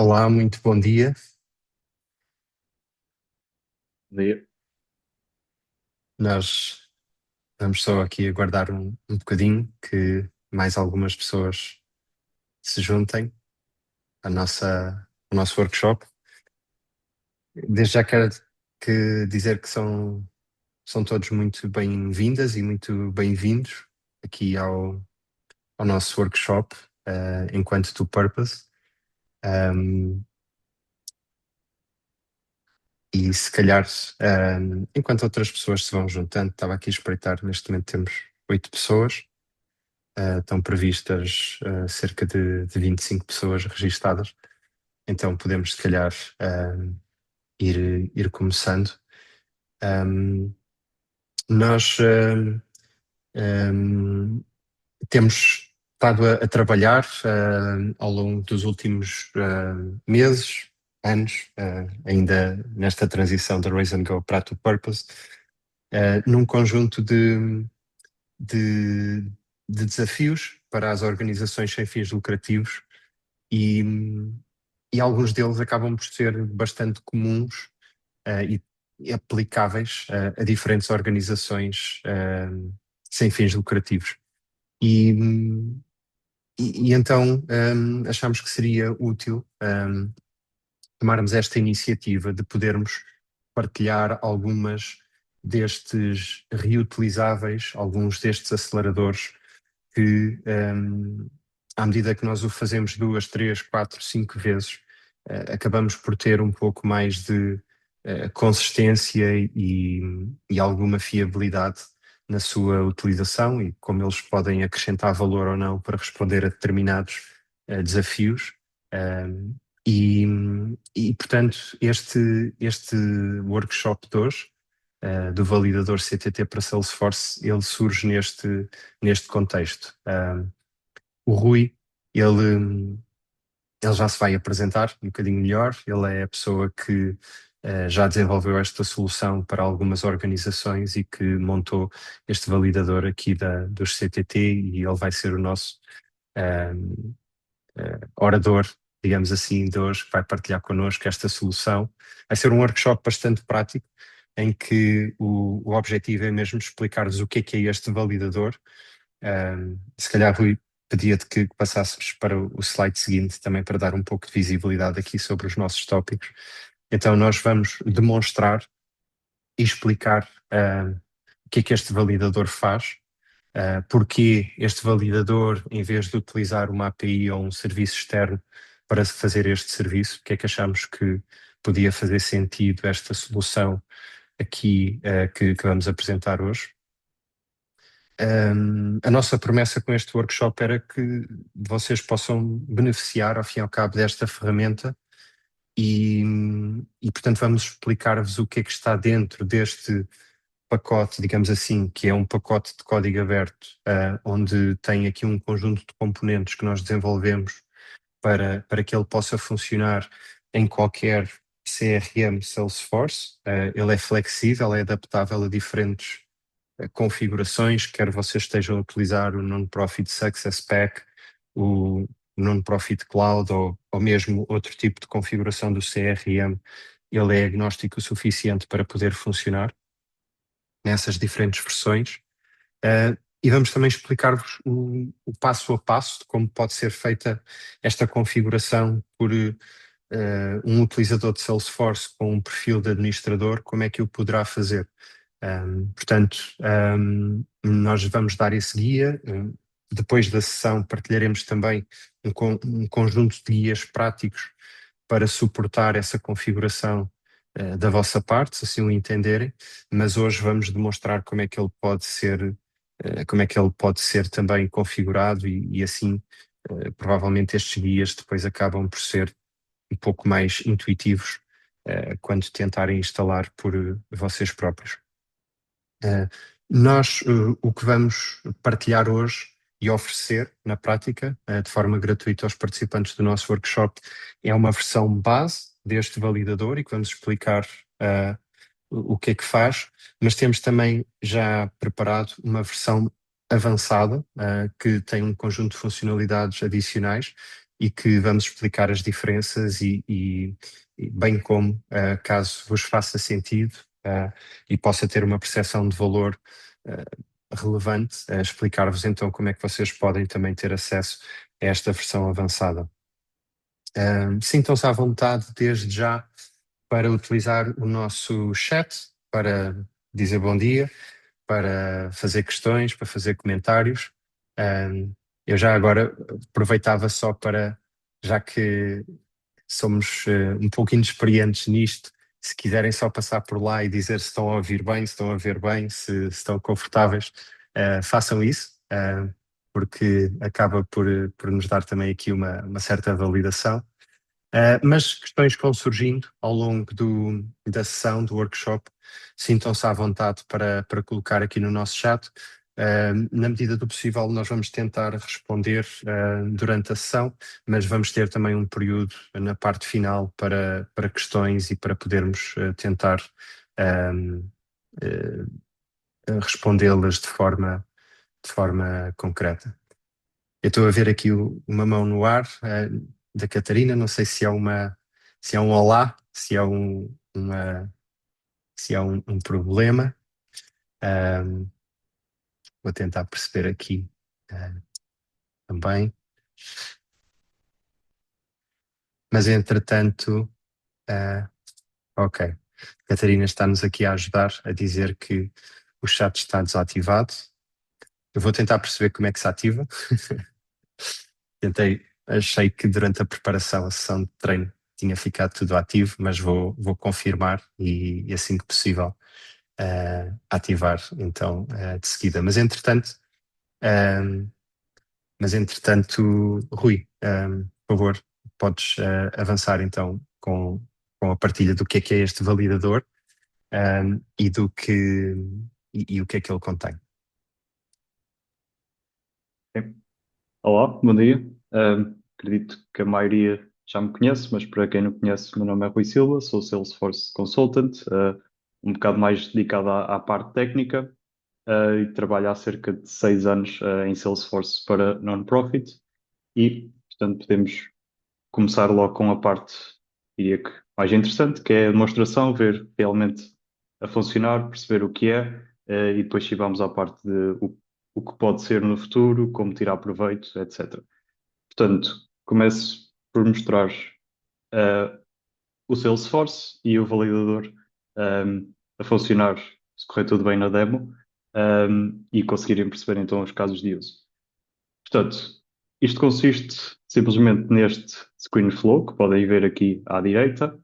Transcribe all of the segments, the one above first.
Olá, muito bom dia. Dia. Nós vamos só aqui aguardar um bocadinho que mais algumas pessoas se juntem ao nosso workshop. Desde já quero dizer que são todos muito bem-vindas e muito bem-vindos aqui ao nosso workshop, enquanto to Purpose. Um, e se calhar, enquanto outras pessoas se vão juntando, estava aqui a espreitar, neste momento temos 8 pessoas. Estão previstas cerca de 25 pessoas registadas, então podemos, se calhar, ir começando. Um, nós um, temos estado a trabalhar ao longo dos últimos meses, anos, ainda nesta transição da Raise and Go para a To Purpose, num conjunto de, de desafios para as organizações sem fins lucrativos e, e alguns deles acabam por ser bastante comuns e aplicáveis a diferentes organizações sem fins lucrativos. E, e então achamos que seria útil tomarmos esta iniciativa de podermos partilhar algumas destes reutilizáveis, alguns destes aceleradores que, à medida que nós o fazemos duas, três, quatro, cinco vezes, acabamos por ter um pouco mais de consistência e alguma fiabilidade na sua utilização e como eles podem acrescentar valor ou não para responder a determinados desafios. Um, e, portanto, este workshop de hoje, do validador CTT para Salesforce, ele surge neste contexto. O Rui, ele já se vai apresentar um bocadinho melhor, ele é a pessoa que já desenvolveu esta solução para algumas organizações e que montou este validador aqui dos CTT e ele vai ser o nosso orador, digamos assim, de hoje, que vai partilhar connosco esta solução. Vai ser um workshop bastante prático, em que o objetivo é mesmo explicar-vos o que é este validador. Se calhar, Rui, pedia-te que passássemos para o slide seguinte, também para dar um pouco de visibilidade aqui sobre os nossos tópicos. Então, nós vamos demonstrar e explicar o que é que este validador faz, porque este validador, em vez de utilizar uma API ou um serviço externo para fazer este serviço, porque é que achamos que podia fazer sentido esta solução aqui que vamos apresentar hoje. A nossa promessa com este workshop era que vocês possam beneficiar, ao fim e ao cabo, desta ferramenta e, portanto, vamos explicar-vos o que é que está dentro deste pacote, digamos assim, que é um pacote de código aberto, onde tem aqui um conjunto de componentes que nós desenvolvemos para que ele possa funcionar em qualquer CRM Salesforce. Ele é flexível, é adaptável a diferentes configurações, quer vocês estejam a utilizar o Non-Profit Success Pack, o Non-Profit Cloud ou mesmo outro tipo de configuração do CRM, ele é agnóstico o suficiente para poder funcionar nessas diferentes versões. E vamos também explicar-vos o passo a passo de como pode ser feita esta configuração por um utilizador de Salesforce com um perfil de administrador, como é que o poderá fazer. Portanto, nós vamos dar esse guia. Depois da sessão partilharemos também um conjunto de guias práticos para suportar essa configuração da vossa parte, se assim o entenderem, mas hoje vamos demonstrar como é que ele pode ser também configurado e assim provavelmente estes guias depois acabam por ser um pouco mais intuitivos quando tentarem instalar por vocês próprios. Nós o que vamos partilhar hoje e oferecer na prática, de forma gratuita aos participantes do nosso workshop, é uma versão base deste validador e que vamos explicar o que é que faz, mas temos também já preparado uma versão avançada, que tem um conjunto de funcionalidades adicionais e que vamos explicar as diferenças e bem como, caso vos faça sentido, e possa ter uma percepção de valor relevante, explicar-vos então como é que vocês podem também ter acesso a esta versão avançada. Sintam-se à vontade desde já para utilizar o nosso chat, para dizer bom dia, para fazer questões, para fazer comentários. Eu já agora aproveitava só para, já que somos um pouco inexperientes nisto, se quiserem só passar por lá e dizer se estão a ouvir bem, se estão a ver bem, se estão confortáveis, façam isso, porque acaba por nos dar também aqui uma certa validação. Mas questões que vão surgindo ao longo da sessão, do workshop, sintam-se à vontade para colocar aqui no nosso chat. Na medida do possível, nós vamos tentar responder durante a sessão, mas vamos ter também um período na parte final para questões e para podermos tentar um, respondê-las de forma concreta. Eu estou a ver aqui uma mão no ar, da Catarina, não sei se é um olá, se é um problema. Vou tentar perceber aqui também. Mas entretanto, ok. Catarina está-nos aqui a ajudar a dizer que o chat está desativado. Eu vou tentar perceber como é que se ativa. Achei que durante a preparação, a sessão de treino, tinha ficado tudo ativo, mas vou confirmar e assim que possível ativar então de seguida. Mas entretanto, Rui, por favor, podes avançar então com a partilha do que é este validador e do que e o que é que ele contém. Ok. Olá, bom dia. Acredito que a maioria já me conhece, mas para quem não conhece, o meu nome é Rui Silva, sou Salesforce Consultant, um bocado mais dedicado à parte técnica, e trabalho há cerca de 6 anos, em Salesforce para non-profit e, portanto, podemos começar logo com a parte, diria que mais interessante, que é a demonstração, ver realmente a funcionar, perceber o que é, e depois sim vamos à parte de o que pode ser no futuro, como tirar proveito, etc. Portanto, começo por mostrar uh, o Salesforce e o validador a funcionar, se correr tudo bem na demo, e conseguirem perceber então os casos de uso. Portanto, isto consiste simplesmente neste screen flow, que podem ver aqui à direita,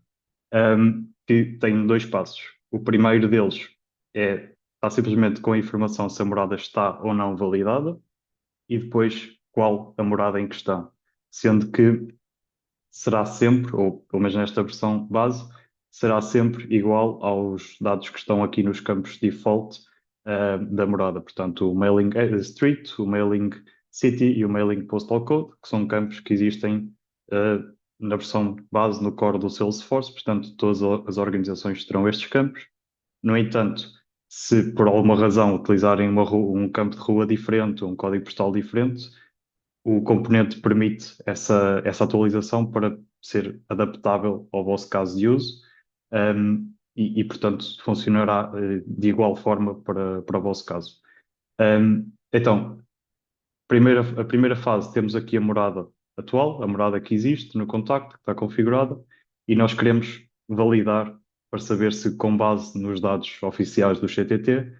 que tem dois passos. O primeiro deles está simplesmente com a informação se a morada está ou não validada, e depois qual a morada em questão. Sendo que será sempre, ou pelo menos nesta versão base, será sempre igual aos dados que estão aqui nos campos default da morada. Portanto, o mailing street, o mailing city e o mailing postal code, que são campos que existem na versão base no core do Salesforce. Portanto, todas as organizações terão estes campos. No entanto, se por alguma razão utilizarem um campo de rua diferente, um código postal diferente, o componente permite essa atualização para ser adaptável ao vosso caso de uso, portanto, funcionará de igual forma para o vosso caso. Então, a primeira fase, temos aqui a morada atual, a morada que existe no contacto, que está configurada, e nós queremos validar para saber se, com base nos dados oficiais do CTT,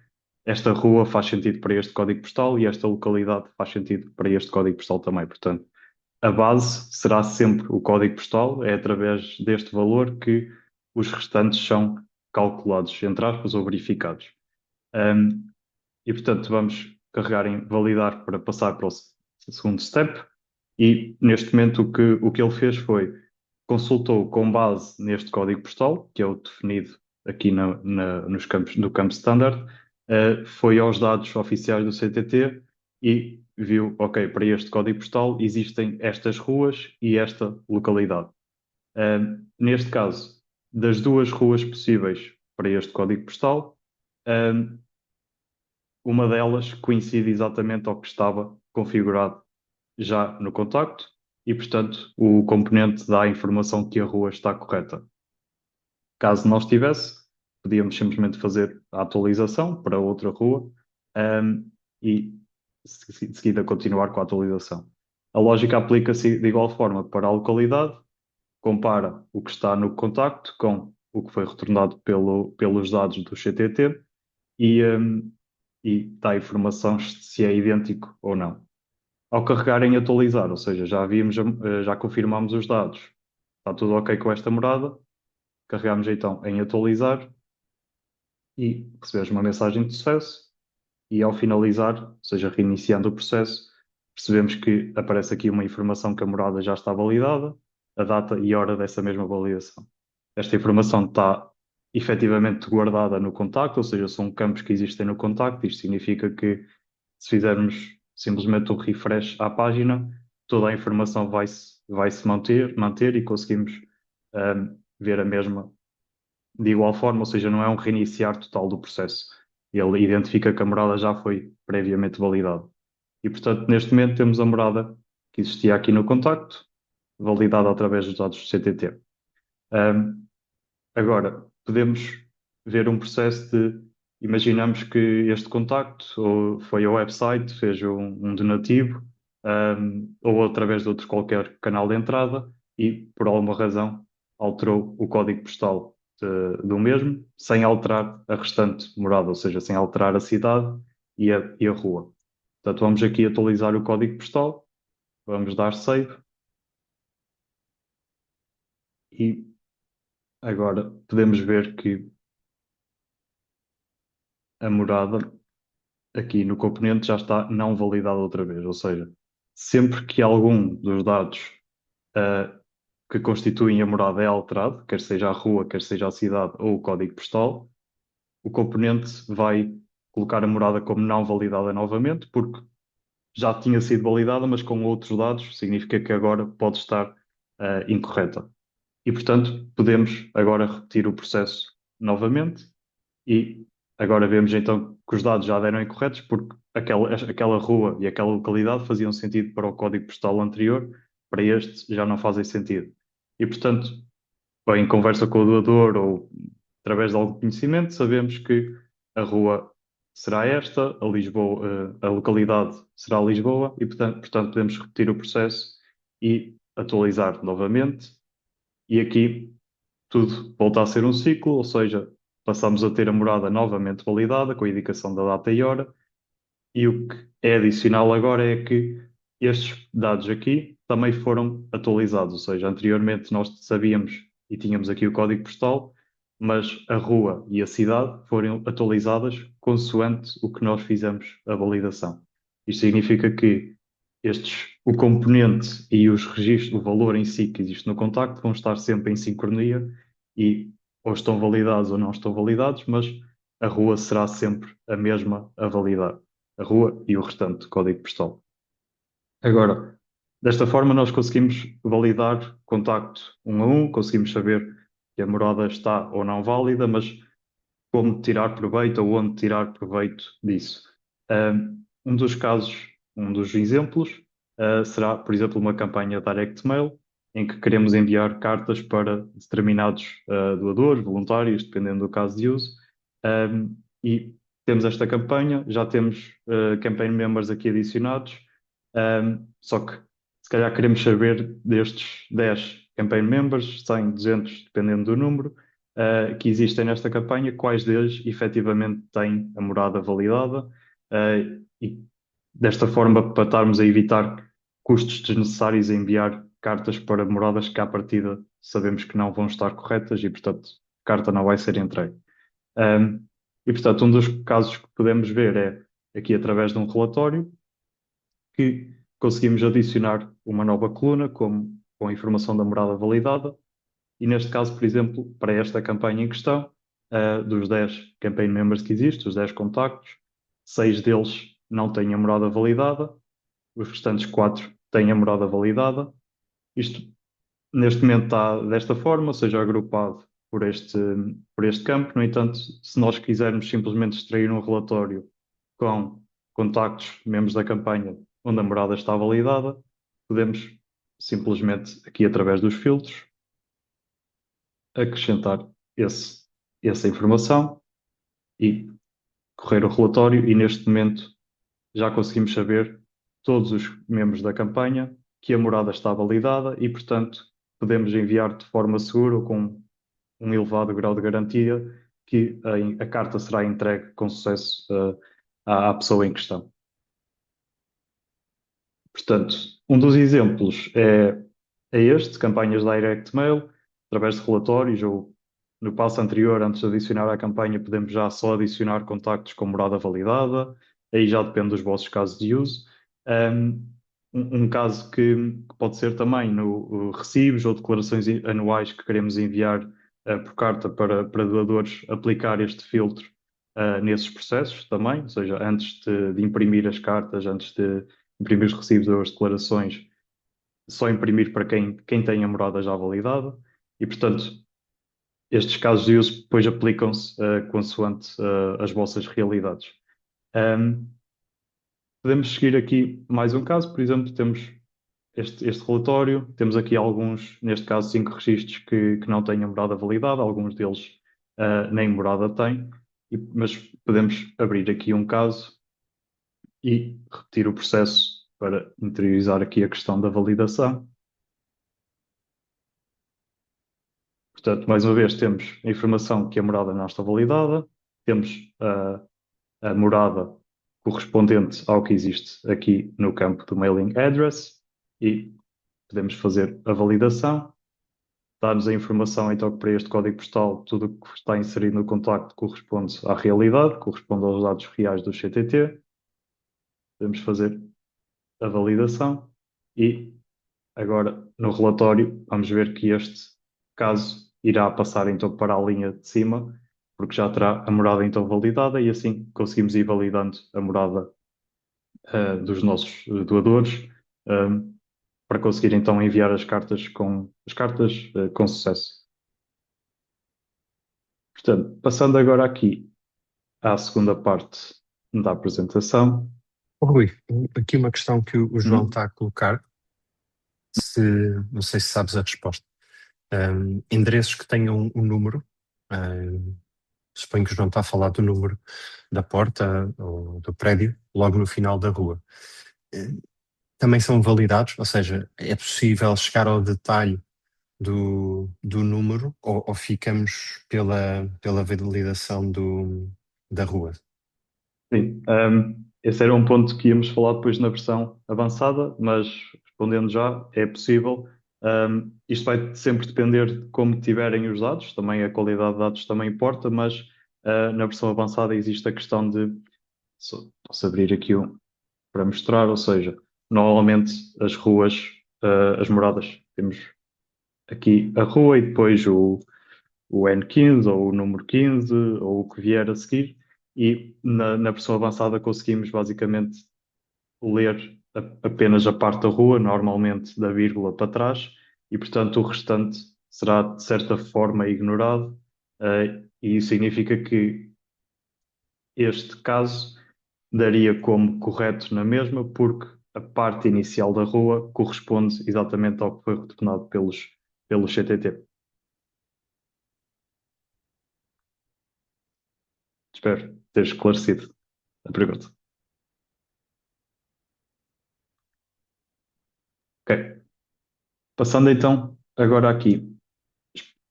esta rua faz sentido para este código postal e esta localidade faz sentido para este código postal também. Portanto, a base será sempre o código postal, é através deste valor que os restantes são calculados, entre aspas, ou verificados. Um, portanto, vamos carregar em validar para passar para o segundo step. E neste momento o que ele fez foi consultou com base neste código postal, que é o definido aqui nos campos, no campo standard, foi aos dados oficiais do CTT e viu, ok, para este código postal existem estas ruas e esta localidade. Neste caso, das duas ruas possíveis para este código postal, uma delas coincide exatamente ao que estava configurado já no contacto, e, portanto, o componente dá a informação que a rua está correta. Caso não estivesse, podíamos simplesmente fazer a atualização para outra rua, e de seguida continuar com a atualização. A lógica aplica-se de igual forma para a localidade, compara o que está no contacto com o que foi retornado pelos dados do CTT e dá informação se é idêntico ou não. Ao carregar em atualizar, ou seja, já confirmamos os dados, está tudo ok com esta morada, carregamos então em atualizar e recebemos uma mensagem de sucesso e ao finalizar, ou seja, reiniciando o processo, percebemos que aparece aqui uma informação que a morada já está validada, a data e hora dessa mesma validação. Esta informação está efetivamente guardada no contacto, ou seja, são campos que existem no contacto. Isto significa que se fizermos simplesmente um refresh à página, toda a informação vai se manter e conseguimos ver a mesma de igual forma, ou seja, não é um reiniciar total do processo. Ele identifica que a morada já foi previamente validada. E, portanto, neste momento temos a morada que existia aqui no contacto, validada através dos dados do CTT. Agora, podemos ver um processo imaginamos que este contacto ou foi ao website, fez um donativo, ou através de outro qualquer canal de entrada e, por alguma razão, alterou o código postal do mesmo, sem alterar a restante morada, ou seja, sem alterar a cidade e a rua. Portanto, vamos aqui atualizar o código postal, vamos dar save e agora podemos ver que a morada aqui no componente já está não validada outra vez, ou seja, sempre que algum dos dados que constituem a morada é alterado, quer seja a rua, quer seja a cidade ou o código postal, o componente vai colocar a morada como não validada novamente, porque já tinha sido validada, mas com outros dados, significa que agora pode estar incorreta. E, portanto, podemos agora repetir o processo novamente e agora vemos então que os dados já deram incorretos porque aquela rua e aquela localidade faziam sentido para o código postal anterior, para este já não fazem sentido. E, portanto, bem, em conversa com o doador ou através de algum conhecimento, sabemos que a rua será esta, a localidade será Lisboa e, portanto, podemos repetir o processo e atualizar novamente. E aqui tudo volta a ser um ciclo, ou seja, passamos a ter a morada novamente validada com a indicação da data e hora. E o que é adicional agora é que estes dados aqui também foram atualizados, ou seja, anteriormente nós sabíamos e tínhamos aqui o código postal, mas a rua e a cidade foram atualizadas consoante o que nós fizemos a validação. Isto significa que o componente e os registros, o valor em si que existe no contacto vão estar sempre em sincronia e ou estão validados ou não estão validados, mas a rua será sempre a mesma a validar a rua e o restante código postal. Agora, desta forma, nós conseguimos validar contacto um a um, conseguimos saber que a morada está ou não válida, mas como tirar proveito ou onde tirar proveito disso. Um dos casos, um dos exemplos, será, por exemplo, uma campanha direct mail, em que queremos enviar cartas para determinados doadores, voluntários, dependendo do caso de uso, e temos esta campanha, já temos campaign members aqui adicionados, só que se calhar queremos saber destes 10 campaign members, 100, 200, dependendo do número, que existem nesta campanha, quais deles efetivamente têm a morada validada, e desta forma para estarmos a evitar custos desnecessários em enviar cartas para moradas que à partida sabemos que não vão estar corretas e portanto a carta não vai ser entregue. E portanto um dos casos que podemos ver é aqui através de um relatório que conseguimos adicionar uma nova coluna com a informação da morada validada e neste caso, por exemplo, para esta campanha em questão, dos 10 campaign members que existem, os 10 contactos, 6 deles não têm a morada validada, os restantes 4 têm a morada validada. Isto, neste momento, está desta forma, ou seja, agrupado por este campo. No entanto, se nós quisermos simplesmente extrair um relatório com contactos, membros da campanha, onde a morada está validada, podemos simplesmente aqui através dos filtros, acrescentar essa informação e correr o relatório e neste momento já conseguimos saber todos os membros da campanha que a morada está validada e, portanto, podemos enviar de forma segura ou com um elevado grau de garantia que a carta será entregue com sucesso à pessoa em questão. Portanto, um dos exemplos é este, campanhas direct mail, através de relatórios ou no passo anterior, antes de adicionar à campanha, podemos já só adicionar contactos com morada validada, aí já depende dos vossos casos de uso. Um caso que pode ser também no recibos ou declarações anuais que queremos enviar por carta para doadores, aplicar este filtro nesses processos também, ou seja, antes de imprimir as cartas, antes de imprimir os recibos ou as declarações, só imprimir para quem tem a morada já validada e, portanto, estes casos de uso depois aplicam-se consoante as vossas realidades. Um, Podemos seguir aqui mais um caso, por exemplo, temos este relatório, temos aqui alguns, neste caso, 5 registros que não têm a morada validada, alguns deles nem morada têm, mas podemos abrir aqui um caso e repetir o processo para interiorizar aqui a questão da validação. Portanto, mais uma vez, temos a informação que a morada não está validada, temos a morada correspondente ao que existe aqui no campo do mailing address e podemos fazer a validação, dar-nos a informação então que para este código postal tudo o que está inserido no contacto corresponde à realidade, corresponde aos dados reais do CTT. Podemos fazer a validação e agora no relatório vamos ver que este caso irá passar então para a linha de cima, porque já terá a morada então validada e assim conseguimos ir validando a morada dos nossos doadores para conseguir então enviar as cartas com sucesso. Portanto, passando agora aqui à segunda parte da apresentação. Oh, Rui, aqui uma questão que o João Hum, está a colocar, se, não sei se sabes a resposta. Endereços que tenham um número, suponho que o João está a falar do número da porta ou do prédio, logo no final da rua. Também são validados, ou seja, é possível chegar ao detalhe do número ou ficamos pela validação da rua? sim, esse era um ponto que íamos falar depois na versão avançada, mas respondendo já, é possível. Isto vai sempre depender de como tiverem os dados, também a qualidade de dados também importa, mas na versão avançada existe a questão de, posso abrir aqui um para mostrar, ou seja, normalmente as ruas, as moradas, temos aqui a rua e depois o N15 ou o número 15 ou o que vier a seguir, e na versão avançada conseguimos basicamente ler apenas a parte da rua, normalmente da vírgula para trás, e portanto o restante será de certa forma ignorado, e isso significa que este caso daria como correto na mesma, porque a parte inicial da rua corresponde exatamente ao que foi retornado pelos CTT. Espero ter esclarecido a pergunta. Ok. Passando então agora aqui,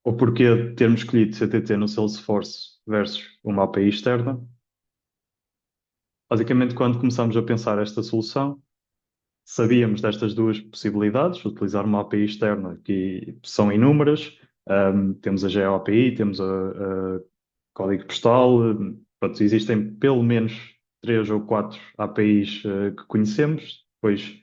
o porquê de termos escolhido CTT no Salesforce versus uma API externa. Basicamente, quando começamos a pensar esta solução, sabíamos destas duas possibilidades, utilizar uma API externa, que são inúmeras. Temos a GeoAPI, temos a código postal, portanto, existem pelo menos 3 ou 4 APIs que conhecemos, depois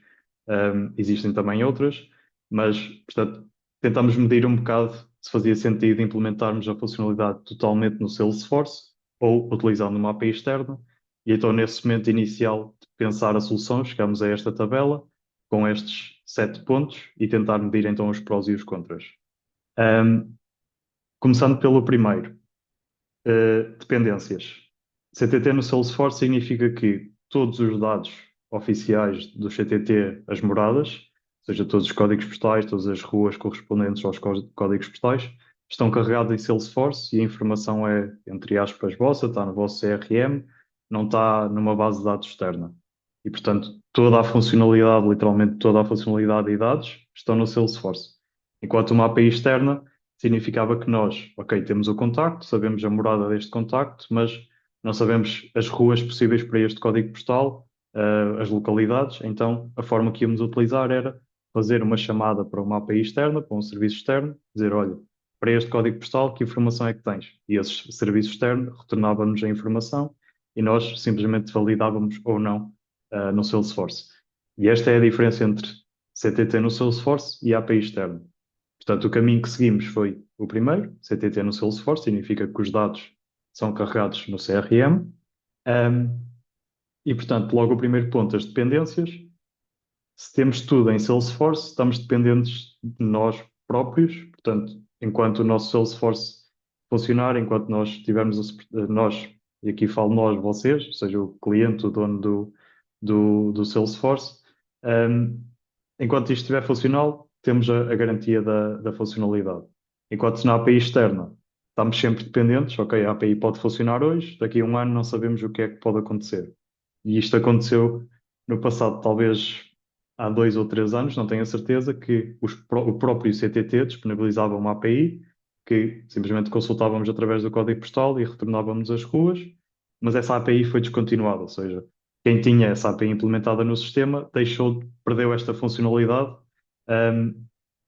existem também outras, mas, portanto, tentamos medir um bocado se fazia sentido implementarmos a funcionalidade totalmente no Salesforce ou utilizando uma API externa. E então, nesse momento inicial de pensar a solução, chegamos a esta tabela com estes 7 pontos e tentar medir então os prós e os contras. Um, Começando pelo primeiro, dependências. CTT no Salesforce significa que todos os dados oficiais do CTT, as moradas, seja, todos os códigos postais, todas as ruas correspondentes aos códigos postais, estão carregados em Salesforce e a informação é, entre aspas, vossa, está no vosso CRM, não está numa base de dados externa. E, portanto, toda a funcionalidade, literalmente toda a funcionalidade e dados estão no Salesforce. Enquanto uma API externa significava que nós, ok, temos o contacto, sabemos a morada deste contacto, mas não sabemos as ruas possíveis para este código postal, as localidades, então a forma que íamos utilizar era fazer uma chamada para uma API externa, para um serviço externo, dizer, olha, para este código postal, que informação é que tens? E esse serviço externo retornava-nos a informação e nós simplesmente validávamos ou não no Salesforce. E esta é a diferença entre CTT no Salesforce e API externa. Portanto, o caminho que seguimos foi o primeiro, CTT no Salesforce, significa que os dados são carregados no CRM. E, portanto, logo o primeiro ponto, as dependências. Se temos tudo em Salesforce, estamos dependentes de nós próprios. Portanto, enquanto o nosso Salesforce funcionar, enquanto nós tivermos, nós, e aqui falo nós, vocês, ou seja, o cliente, o dono do Salesforce, um, enquanto isto estiver funcional, temos a garantia da funcionalidade. Enquanto na API externa, estamos sempre dependentes, ok, a API pode funcionar hoje, daqui a um ano não sabemos o que é que pode acontecer. E isto aconteceu no passado, talvez há 2 ou 3 anos, não tenho a certeza, que o próprio CTT disponibilizava uma API que simplesmente consultávamos através do código postal e retornávamos as ruas, mas essa API foi descontinuada, ou seja, quem tinha essa API implementada no sistema perdeu esta funcionalidade,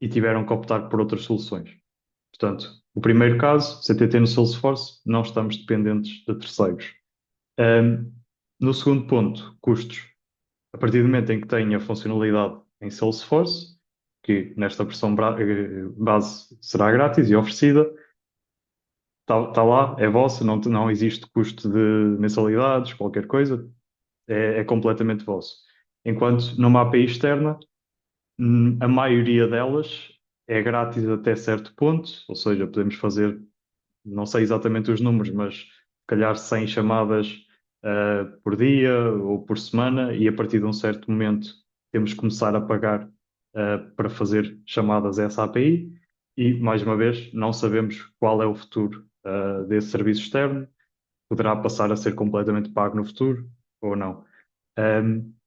e tiveram que optar por outras soluções. Portanto, o primeiro caso, CTT no Salesforce, não estamos dependentes de terceiros. Um, no segundo ponto, custos. A partir do momento em que tem a funcionalidade em Salesforce, que nesta versão base será grátis e oferecida, está lá, é vossa, não existe custo de mensalidades, qualquer coisa, é completamente vosso. Enquanto numa API externa, a maioria delas é grátis até certo ponto, ou seja, podemos fazer, não sei exatamente os números, mas se calhar 100 chamadas por dia ou por semana, e a partir de um certo momento temos que começar a pagar para fazer chamadas a essa API. E, mais uma vez, não sabemos qual é o futuro desse serviço externo, poderá passar a ser completamente pago no futuro ou não.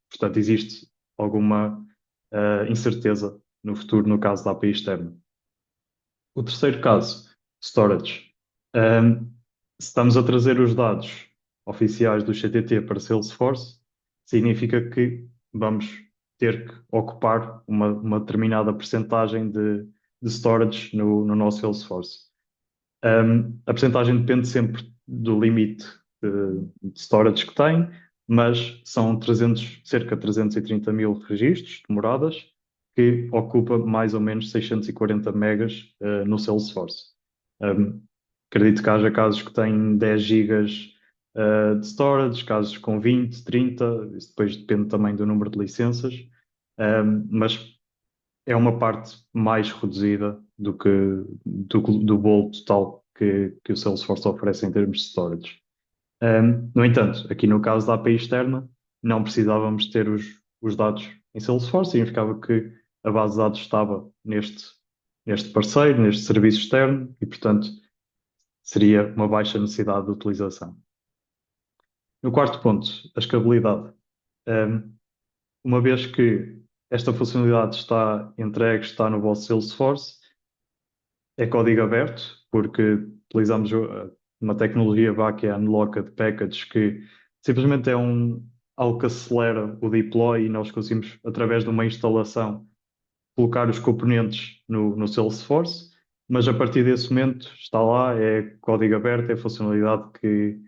Portanto, existe alguma incerteza no futuro no caso da API externa. O terceiro caso, storage. Se estamos a trazer os dados oficiais do CTT para Salesforce, significa que vamos ter que ocupar uma determinada percentagem de storage no nosso Salesforce. A percentagem depende sempre do limite de storage que tem, mas são cerca de 330 mil registros de moradas, que ocupa mais ou menos 640 megas no Salesforce. Um, acredito que haja casos que têm 10 gigas de storage, casos com 20, 30, isso depois depende também do número de licenças, mas é uma parte mais reduzida do bolo total que o Salesforce oferece em termos de storage. No entanto, aqui no caso da API externa, não precisávamos ter os dados em Salesforce, significava que a base de dados estava neste parceiro, neste serviço externo, e, portanto, seria uma baixa necessidade de utilização. No quarto ponto, a escalabilidade. Uma vez que esta funcionalidade está entregue, está no vosso Salesforce, é código aberto, porque utilizamos uma tecnologia que é a Unlocked Package, que simplesmente é algo que acelera o deploy e nós conseguimos, através de uma instalação, colocar os componentes no Salesforce, mas a partir desse momento está lá, é código aberto, é funcionalidade que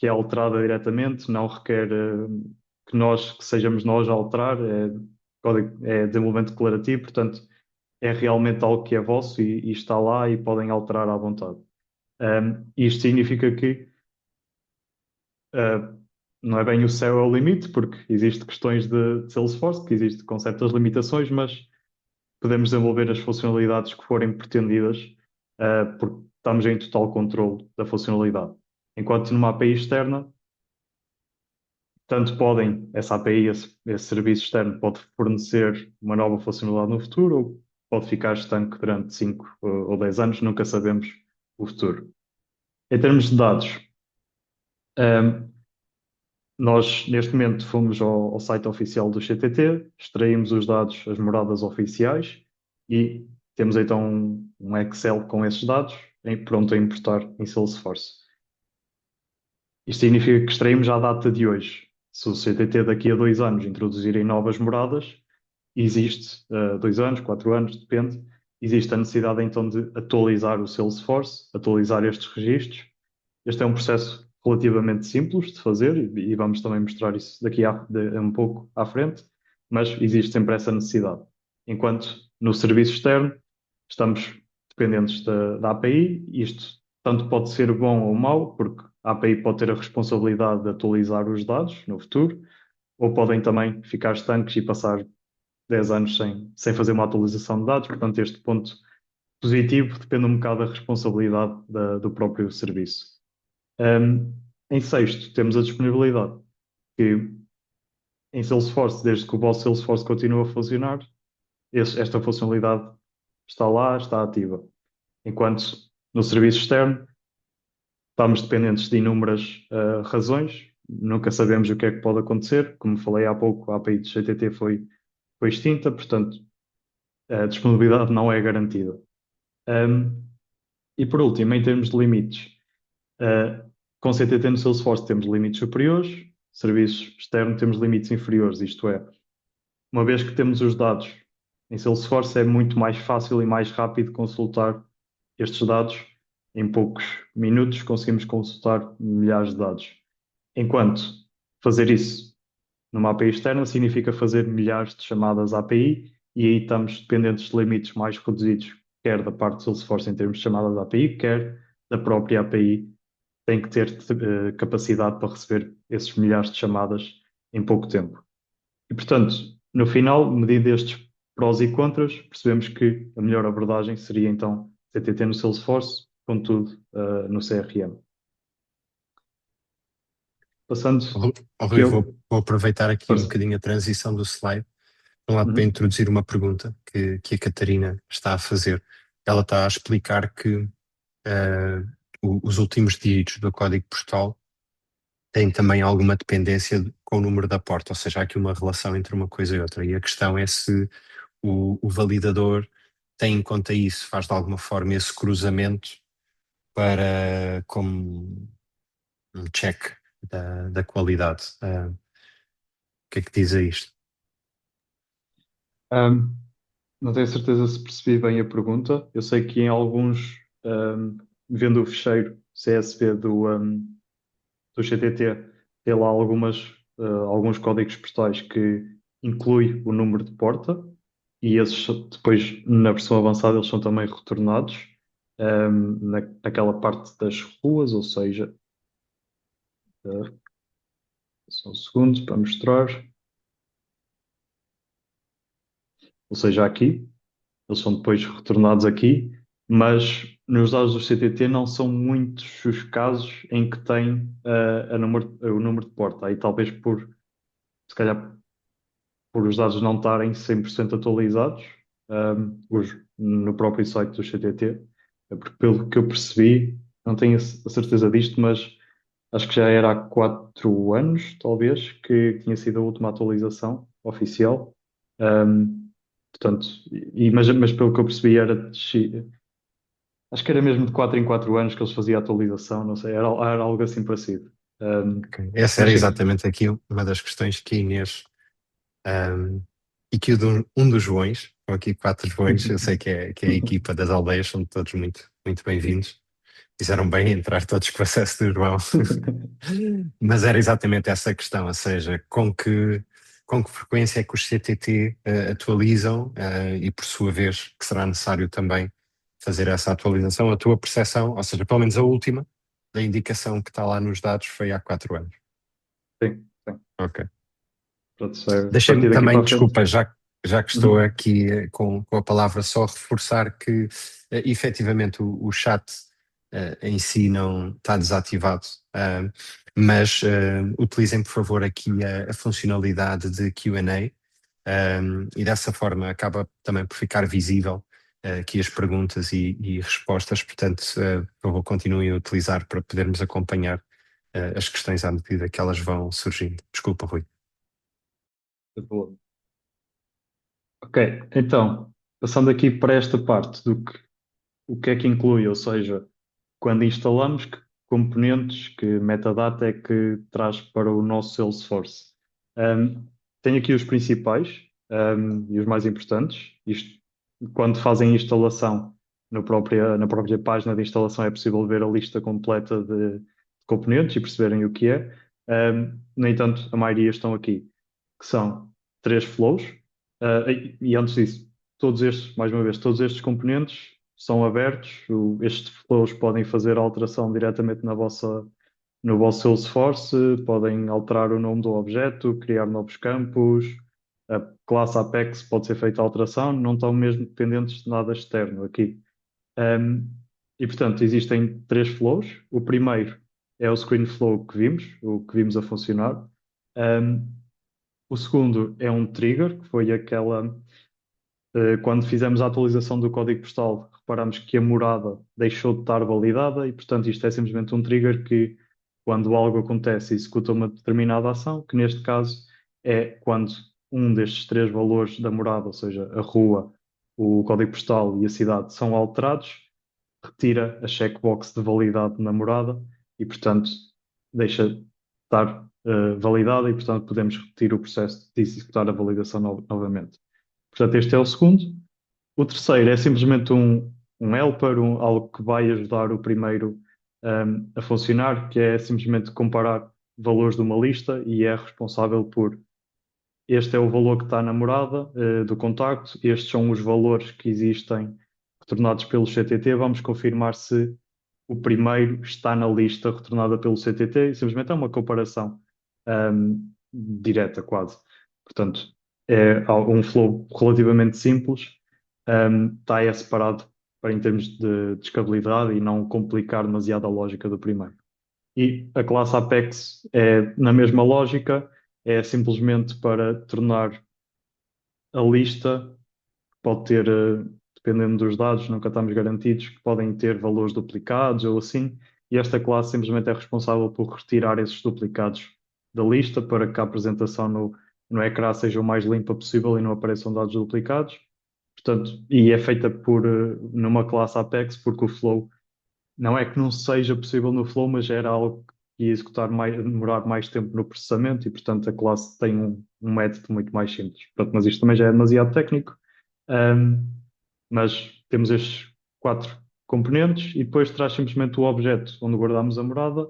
é alterada diretamente, não requer que sejamos nós a alterar, é desenvolvimento declarativo, portanto é realmente algo que é vosso e está lá e podem alterar à vontade. Isto significa que não é bem o céu é o limite, porque existem questões de Salesforce, que existem com certas limitações, mas podemos desenvolver as funcionalidades que forem pretendidas, porque estamos em total controle da funcionalidade. Enquanto numa API externa, tanto podem, essa API, esse serviço externo pode fornecer uma nova funcionalidade no futuro ou pode ficar estanque durante 5 ou 10 anos, nunca sabemos o futuro. Em termos de dados, ehm, nós neste momento fomos ao site oficial do CTT, extraímos os dados, as moradas oficiais e temos então um Excel com esses dados pronto a importar em Salesforce. Isto significa que extraímos já a data de hoje. Se o CTT daqui a 2 anos introduzirem novas moradas, existe, 2 anos, 4 anos, depende, existe a necessidade então de atualizar o Salesforce, atualizar estes registros. Este é um processo relativamente simples de fazer e vamos também mostrar isso daqui um pouco à frente, mas existe sempre essa necessidade. Enquanto no serviço externo estamos dependentes da API, isto tanto pode ser bom ou mau, porque a API pode ter a responsabilidade de atualizar os dados no futuro, ou podem também ficar estanques e passar 10 anos sem fazer uma atualização de dados. Portanto, este ponto positivo depende um bocado da responsabilidade do próprio serviço. Em sexto, temos a disponibilidade, que em Salesforce, desde que o vosso Salesforce continua a funcionar, esta funcionalidade está lá, está ativa. Enquanto no serviço externo, estamos dependentes de inúmeras razões, nunca sabemos o que é que pode acontecer. Como falei há pouco, a API do GTT foi extinta, portanto, a disponibilidade não é garantida. E por último, em termos de limites, com CTT no Salesforce temos limites superiores, serviços externos temos limites inferiores, isto é, uma vez que temos os dados em Salesforce é muito mais fácil e mais rápido consultar estes dados. Em poucos minutos conseguimos consultar milhares de dados. Enquanto fazer isso numa API externa significa fazer milhares de chamadas API e aí estamos dependentes de limites mais reduzidos, quer da parte do Salesforce em termos de chamadas API, quer da própria API tem que ter capacidade para receber esses milhares de chamadas em pouco tempo. E, portanto, no final, medindo estes prós e contras, percebemos que a melhor abordagem seria então CTT no Salesforce, contudo, no CRM. Passando Rui, que vou aproveitar aqui um força. bocadinho a transição do slide, de um lado para Uhum. introduzir uma pergunta que a Catarina está a fazer. Ela está a explicar que os últimos dígitos do código postal têm também alguma dependência com o número da porta, ou seja, há aqui uma relação entre uma coisa e outra. E a questão é se o validador tem em conta isso, faz de alguma forma esse cruzamento para como um check da qualidade. O que é que diz a isto? Um, não tenho certeza se percebi bem a pergunta. Eu sei que em alguns, vendo o fecheiro CSV do GTT, tem lá alguns códigos postais que inclui o número de porta e esses depois na versão avançada eles são também retornados naquela parte das ruas, ou seja, só um segundo para mostrar, ou seja, aqui, eles são depois retornados aqui, mas nos dados do CTT não são muitos os casos em que tem o número de porta, aí talvez se calhar por os dados não estarem 100% atualizados, no próprio site do CTT, porque pelo que eu percebi, não tenho a certeza disto, mas acho que já era há 4 anos, talvez, que tinha sido a última atualização oficial. Portanto, mas pelo que eu percebi acho que era mesmo de 4 em 4 anos que eles faziam a atualização, não sei, era algo assim parecido. Ok. Essa era Mas sim. exatamente aqui uma das questões que a Inês e que um dos Joões, estão aqui 4 Joões, eu sei que é a equipa das aldeias, são todos muito, muito bem-vindos. Fizeram bem em entrar todos com acesso do João. Mas era exatamente essa a questão, ou seja, com que frequência é que os CTT atualizam e por sua vez que será necessário também fazer essa atualização, a tua percepção, ou seja, pelo menos a última, da indicação que está lá nos dados foi há 4 anos. Sim, sim. Ok. Pronto, a Deixem-me partir daqui também, para a frente. desculpa, já que estou Uhum. aqui com a palavra, só reforçar que efetivamente o chat em si não está desativado. Mas utilizem, por favor, aqui a funcionalidade de Q&A, e dessa forma acaba também por ficar visível aqui as perguntas e respostas. Portanto, por favor, continuem a utilizar para podermos acompanhar as questões à medida que elas vão surgindo. Desculpa, Rui. Boa. Ok, então, passando aqui para esta parte do que o que é que inclui, ou seja, quando instalamos, que componentes, que metadata é que traz para o nosso Salesforce. Tenho aqui os principais, e os mais importantes. Isto, quando fazem instalação na própria página de instalação, é possível ver a lista completa de componentes e perceberem o que é. No entanto, a maioria estão aqui, que são três flows. E antes disso, todos estes, mais uma vez, todos estes componentes são abertos. Estes flows podem fazer alteração diretamente no vosso Salesforce, podem alterar o nome do objeto, criar novos campos. A classe Apex pode ser feita alteração, não estão mesmo dependentes de nada externo aqui. Um, e portanto, existem três flows. O primeiro é o screen flow o que vimos a funcionar. Um, o segundo é um trigger, que foi quando fizemos a atualização do código postal, reparamos que a morada deixou de estar validada e, portanto, isto é simplesmente um trigger que, quando algo acontece, executa uma determinada ação, que neste caso é quando um destes três valores da morada, ou seja, a rua, o código postal e a cidade, são alterados, retira a checkbox de validade na morada e, portanto, deixa de estar validada e, portanto, podemos repetir o processo de executar a validação novamente. Portanto, este é o segundo. O terceiro é simplesmente um helper, algo que vai ajudar o primeiro a funcionar, que é simplesmente comparar valores de uma lista e é responsável por este é o valor que está na morada do contacto, estes são os valores que existem retornados pelo CTT. Vamos confirmar se o primeiro está na lista retornada pelo CTT e simplesmente é uma comparação direta, quase. Portanto, é um flow relativamente simples, está é separado para, em termos de escalabilidade e não complicar demasiado a lógica do primeiro. E a classe Apex é na mesma lógica, é simplesmente para tornar a lista, pode ter, dependendo dos dados, nunca estamos garantidos que podem ter valores duplicados ou assim, e esta classe simplesmente é responsável por retirar esses duplicados da lista para que a apresentação no ecrã seja o mais limpa possível e não apareçam dados duplicados. Portanto, e é feita numa classe Apex porque o flow não é que não seja possível no Flow, mas era algo que ia demorar mais tempo no processamento e, portanto, a classe tem um método muito mais simples. Pronto, mas isto também já é demasiado técnico. Ahm, mas temos estes quatro componentes e depois traz simplesmente o objeto onde guardamos a morada,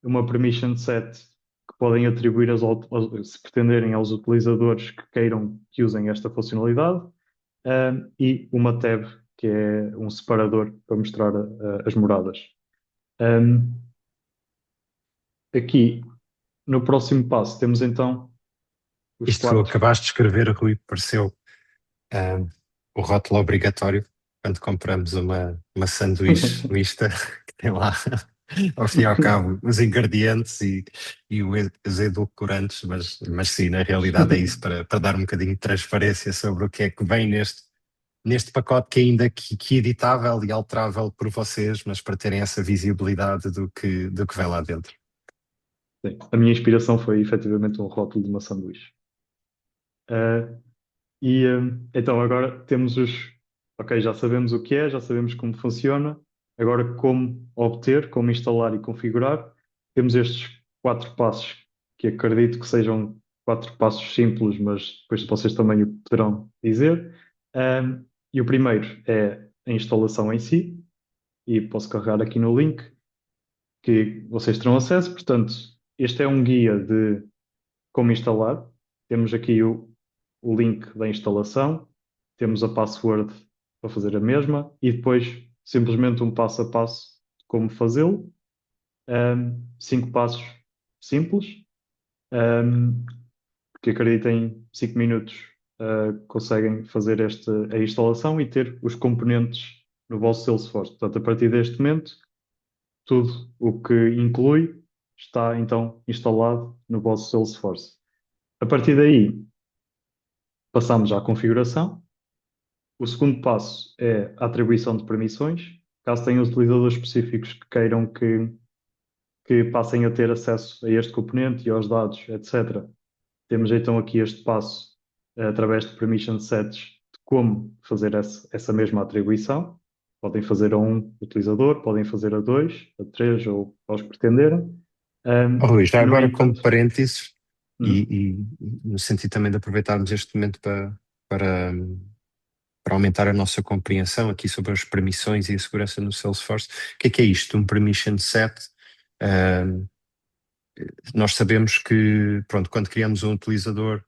uma permission set que podem atribuir, se pretenderem, aos utilizadores que queiram que usem esta funcionalidade, e uma tab, que é um separador para mostrar as moradas. Um, aqui, no próximo passo, temos então os Isto que tu quatro. acabaste de escrever, Rui, pareceu ah, o rótulo obrigatório quando compramos uma sanduíche mista que tem lá, ao fim e ao cabo, os ingredientes e os edulcorantes, mas sim, na realidade é isso, para dar um bocadinho de transparência sobre o que é que vem neste pacote, que é ainda que editável e alterável por vocês, mas para terem essa visibilidade do que vem lá dentro. Sim, a minha inspiração foi efetivamente um rótulo de uma sanduíche. Uh, então agora temos os. Ok, já sabemos o que é, já sabemos como funciona. Agora, como obter, como instalar e configurar. Temos estes quatro passos que acredito que sejam quatro passos simples, mas depois vocês também o poderão dizer. E o primeiro é a instalação em si, e posso carregar aqui no link que vocês terão acesso. Portanto, este é um guia de como instalar. Temos aqui o link da instalação, temos a password para fazer a mesma e depois simplesmente um passo a passo de como fazê-lo. Cinco passos simples, um, que acreditem 5 minutos conseguem fazer a instalação e ter os componentes no vosso Salesforce. Portanto, a partir deste momento, tudo o que inclui está então instalado no vosso Salesforce. A partir daí, passamos à configuração. O segundo passo é a atribuição de permissões. Caso tenham utilizadores específicos que queiram que passem a ter acesso a este componente e aos dados, etc. Temos então aqui este passo através de permission sets de como fazer essa mesma atribuição. Podem fazer a um utilizador, podem fazer a dois, a três ou aos que pretenderem. Oh, Rui, já No agora como entanto, parênteses, hum, e no sentido também de aproveitarmos este momento para, para aumentar a nossa compreensão aqui sobre as permissões e a segurança no Salesforce, o que é isto? Um permission set? Um, Nós sabemos que, pronto, quando criamos um utilizador,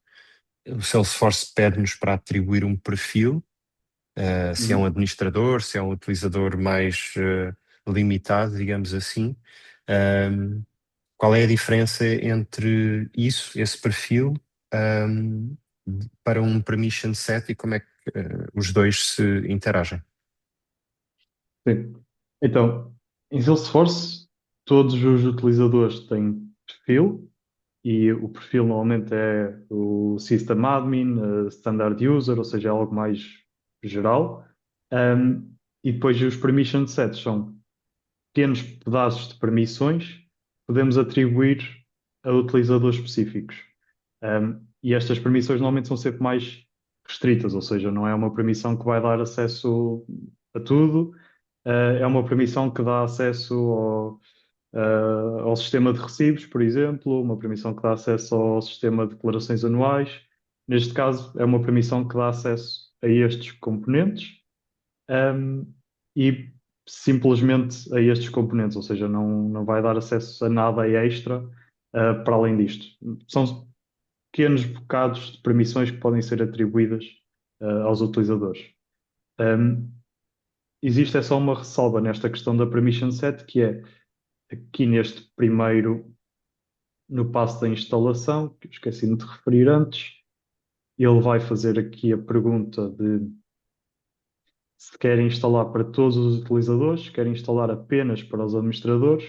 o Salesforce pede-nos para atribuir um perfil, se é um hum, administrador, se é um utilizador mais limitado, digamos assim. Um, Qual é a diferença entre isso, esse perfil, um, para um permission set e como é que os dois se interagem? sim. Então, em Salesforce, todos os utilizadores têm perfil e o perfil normalmente é o System Admin, Standard User, ou seja, é algo mais geral. E depois os permission sets são pequenos pedaços de permissões que podemos atribuir a utilizadores específicos. E estas permissões normalmente são sempre mais restritas, ou seja, não é uma permissão que vai dar acesso a tudo, é uma permissão que dá acesso ao sistema de recibos, por exemplo, uma permissão que dá acesso ao sistema de declarações anuais. Neste caso, é uma permissão que dá acesso a estes componentes, e simplesmente a estes componentes, ou seja, não vai dar acesso a nada extra, para além disto. São pequenos bocados de permissões que podem ser atribuídas, aos utilizadores. Um, Existe é só uma ressalva nesta questão da permission set, que é aqui neste primeiro, no passo da instalação, que eu esqueci-me de referir antes, ele vai fazer aqui a pergunta de se querem instalar para todos os utilizadores, se querem instalar apenas para os administradores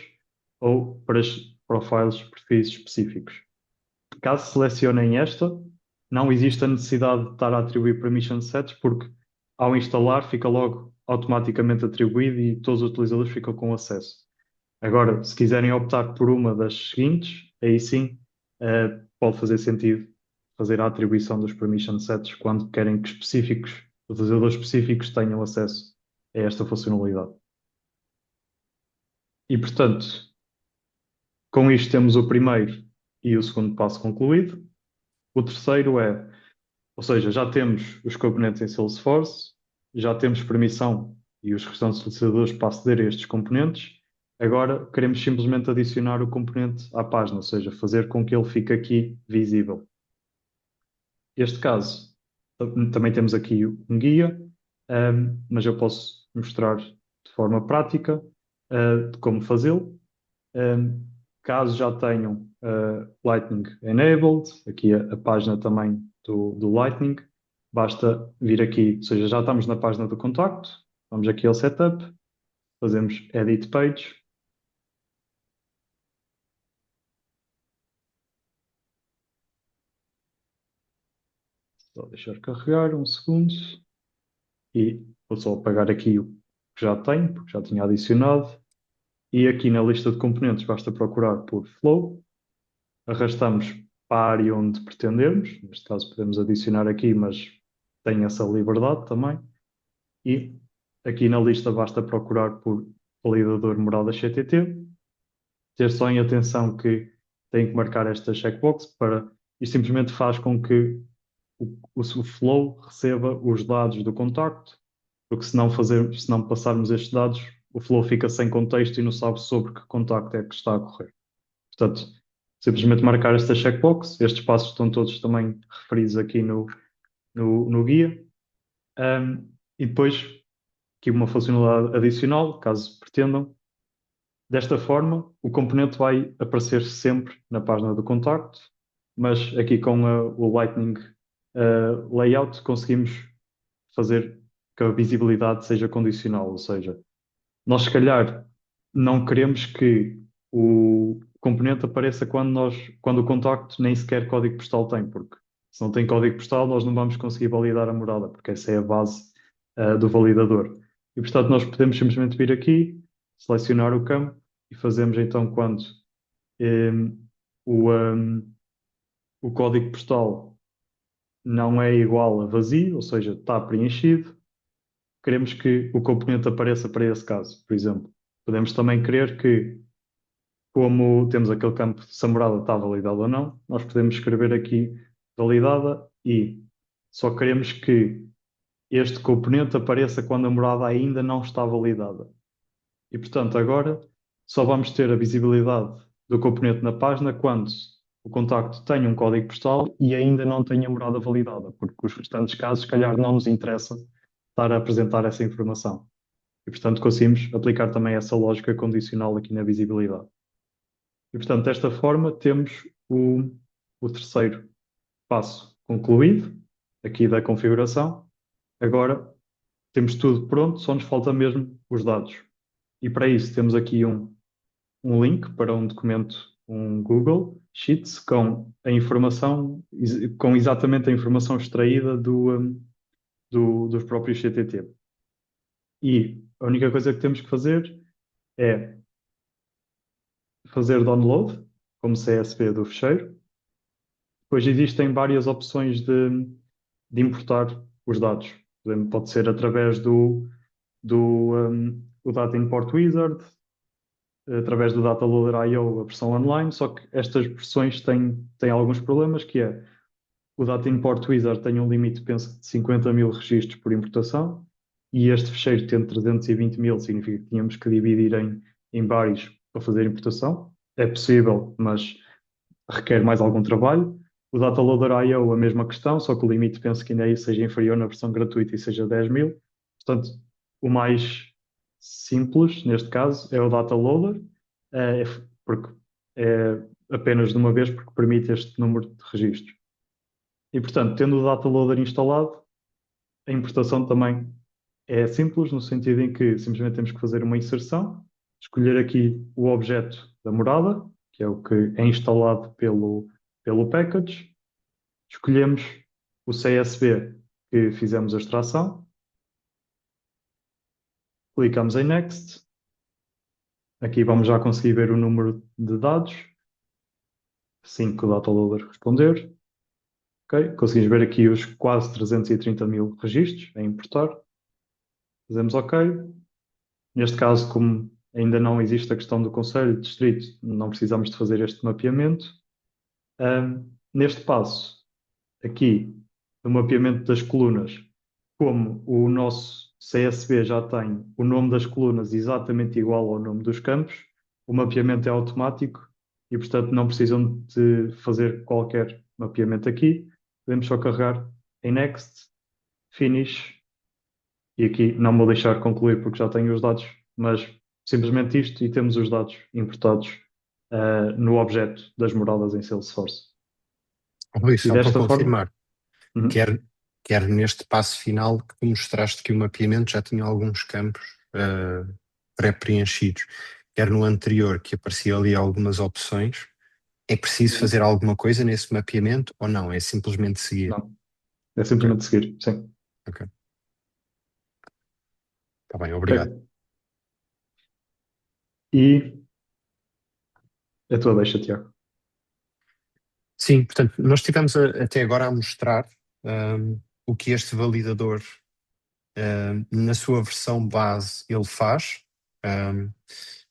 ou para os profiles, perfis específicos. Caso selecionem esta, não existe a necessidade de estar a atribuir permission sets, porque ao instalar fica logo automaticamente atribuído e todos os utilizadores ficam com acesso. Agora, se quiserem optar por uma das seguintes, aí sim, pode fazer sentido fazer a atribuição dos permission sets quando querem que utilizadores específicos tenham acesso a esta funcionalidade. E, portanto, com isto temos o primeiro e o segundo passo concluído. O terceiro é, ou seja, já temos os componentes em Salesforce, já temos permissão e os restantes utilizadores para aceder a estes componentes. Agora queremos simplesmente adicionar o componente à página, ou seja, fazer com que ele fique aqui visível. Este caso, também temos aqui um guia, mas eu posso mostrar de forma prática, de como fazê-lo. Um, Caso já tenham Lightning Enabled, aqui a página também do Lightning, basta vir aqui, ou seja, já estamos na página do contacto, vamos aqui ao Setup, fazemos Edit Page, só deixar carregar um segundo, e vou só apagar aqui o que já tenho, porque já tinha adicionado, e aqui na lista de componentes basta procurar por Flow, arrastamos para a área onde pretendemos, neste caso podemos adicionar aqui, mas tem essa liberdade também. E aqui na lista basta procurar por validador morada XTT, ter só em atenção que tem que marcar esta checkbox e simplesmente faz com que o flow receba os dados do contacto, porque se não passarmos estes dados, o flow fica sem contexto e não sabe sobre que contacto é que está a correr. Portanto, simplesmente marcar esta checkbox, estes passos estão todos também referidos aqui no guia. E depois, aqui uma funcionalidade adicional, caso pretendam. Desta forma, o componente vai aparecer sempre na página do contacto, mas aqui com o Lightning Layout conseguimos fazer que a visibilidade seja condicional, ou seja, nós se calhar não queremos que componente apareça quando o contacto nem sequer código postal tem, porque se não tem código postal, nós não vamos conseguir validar a morada, porque essa é a base, do validador. E, portanto, nós podemos simplesmente vir aqui, selecionar o campo e fazemos então quando em, o código postal não é igual a vazio, ou seja, está preenchido, queremos que o componente apareça para esse caso, por exemplo. Podemos também querer que, como temos aquele campo se a morada está validada ou não, nós podemos escrever aqui validada e só queremos que este componente apareça quando a morada ainda não está validada. E, portanto, agora só vamos ter a visibilidade do componente na página quando o contacto tem um código postal e ainda não tem a morada validada, porque os restantes casos, se calhar, não nos interessa estar a apresentar essa informação. E, portanto, conseguimos aplicar também essa lógica condicional aqui na visibilidade. E, portanto, desta forma, temos o terceiro passo concluído, aqui da configuração. Agora temos tudo pronto, só nos falta mesmo os dados. E para isso temos aqui um link para um documento, um Google Sheets, com a informação, com exatamente a informação extraída dos próprios CTT. E a única coisa que temos que fazer é fazer download como CSV do fecheiro. Depois existem várias opções de importar os dados. Por exemplo, pode ser através do Data Import Wizard, através do Data Loader IO, a versão online, só que estas versões têm alguns problemas, que é o Data Import Wizard tem um limite, penso, de 50 mil registros por importação, e este fecheiro tendo 320 mil, significa que tínhamos que dividir em vários para fazer importação. É possível, mas requer mais algum trabalho. O Data Loader IO, a mesma questão, só que o limite penso que ainda aí seja inferior na versão gratuita e seja 10 mil. Portanto, o mais simples, neste caso, é o Data Loader, é, porque é apenas de uma vez, porque permite este número de registros. E, portanto, tendo o Data Loader instalado, a importação também é simples, no sentido em que simplesmente temos que fazer uma inserção, escolher aqui o objeto da morada, que é o que é instalado pelo package, escolhemos o CSV que fizemos a extração, clicamos em Next, aqui vamos já conseguir ver o número de dados, assim que o DataLoader responder. Okay. Conseguimos ver aqui os quase 330 mil registros a importar. Fazemos OK. Neste caso, como ainda não existe a questão do Conselho de Distrito, não precisamos de fazer este mapeamento. Neste passo, aqui, no mapeamento das colunas, como o nosso CSV já tem o nome das colunas exatamente igual ao nome dos campos, o mapeamento é automático e, portanto, não precisam de fazer qualquer mapeamento aqui. Podemos só carregar em Next, Finish, e aqui não me vou deixar concluir porque já tenho os dados, mas simplesmente isto e temos os dados importados no objeto das moradas em Salesforce. Rui, E só para desta forma, confirmar, quer, quer neste passo final que tu mostraste que o mapeamento já tinha alguns campos pré-preenchidos, quer no anterior que aparecia ali algumas opções, é preciso fazer alguma coisa nesse mapeamento ou não? É simplesmente seguir? não, é Ok, simplesmente seguir, sim. ok. Está bem, obrigado. Ok. E a tua deixa, Tiago. Sim, portanto, nós estivemos até agora a mostrar o que este validador, na sua versão base, ele faz,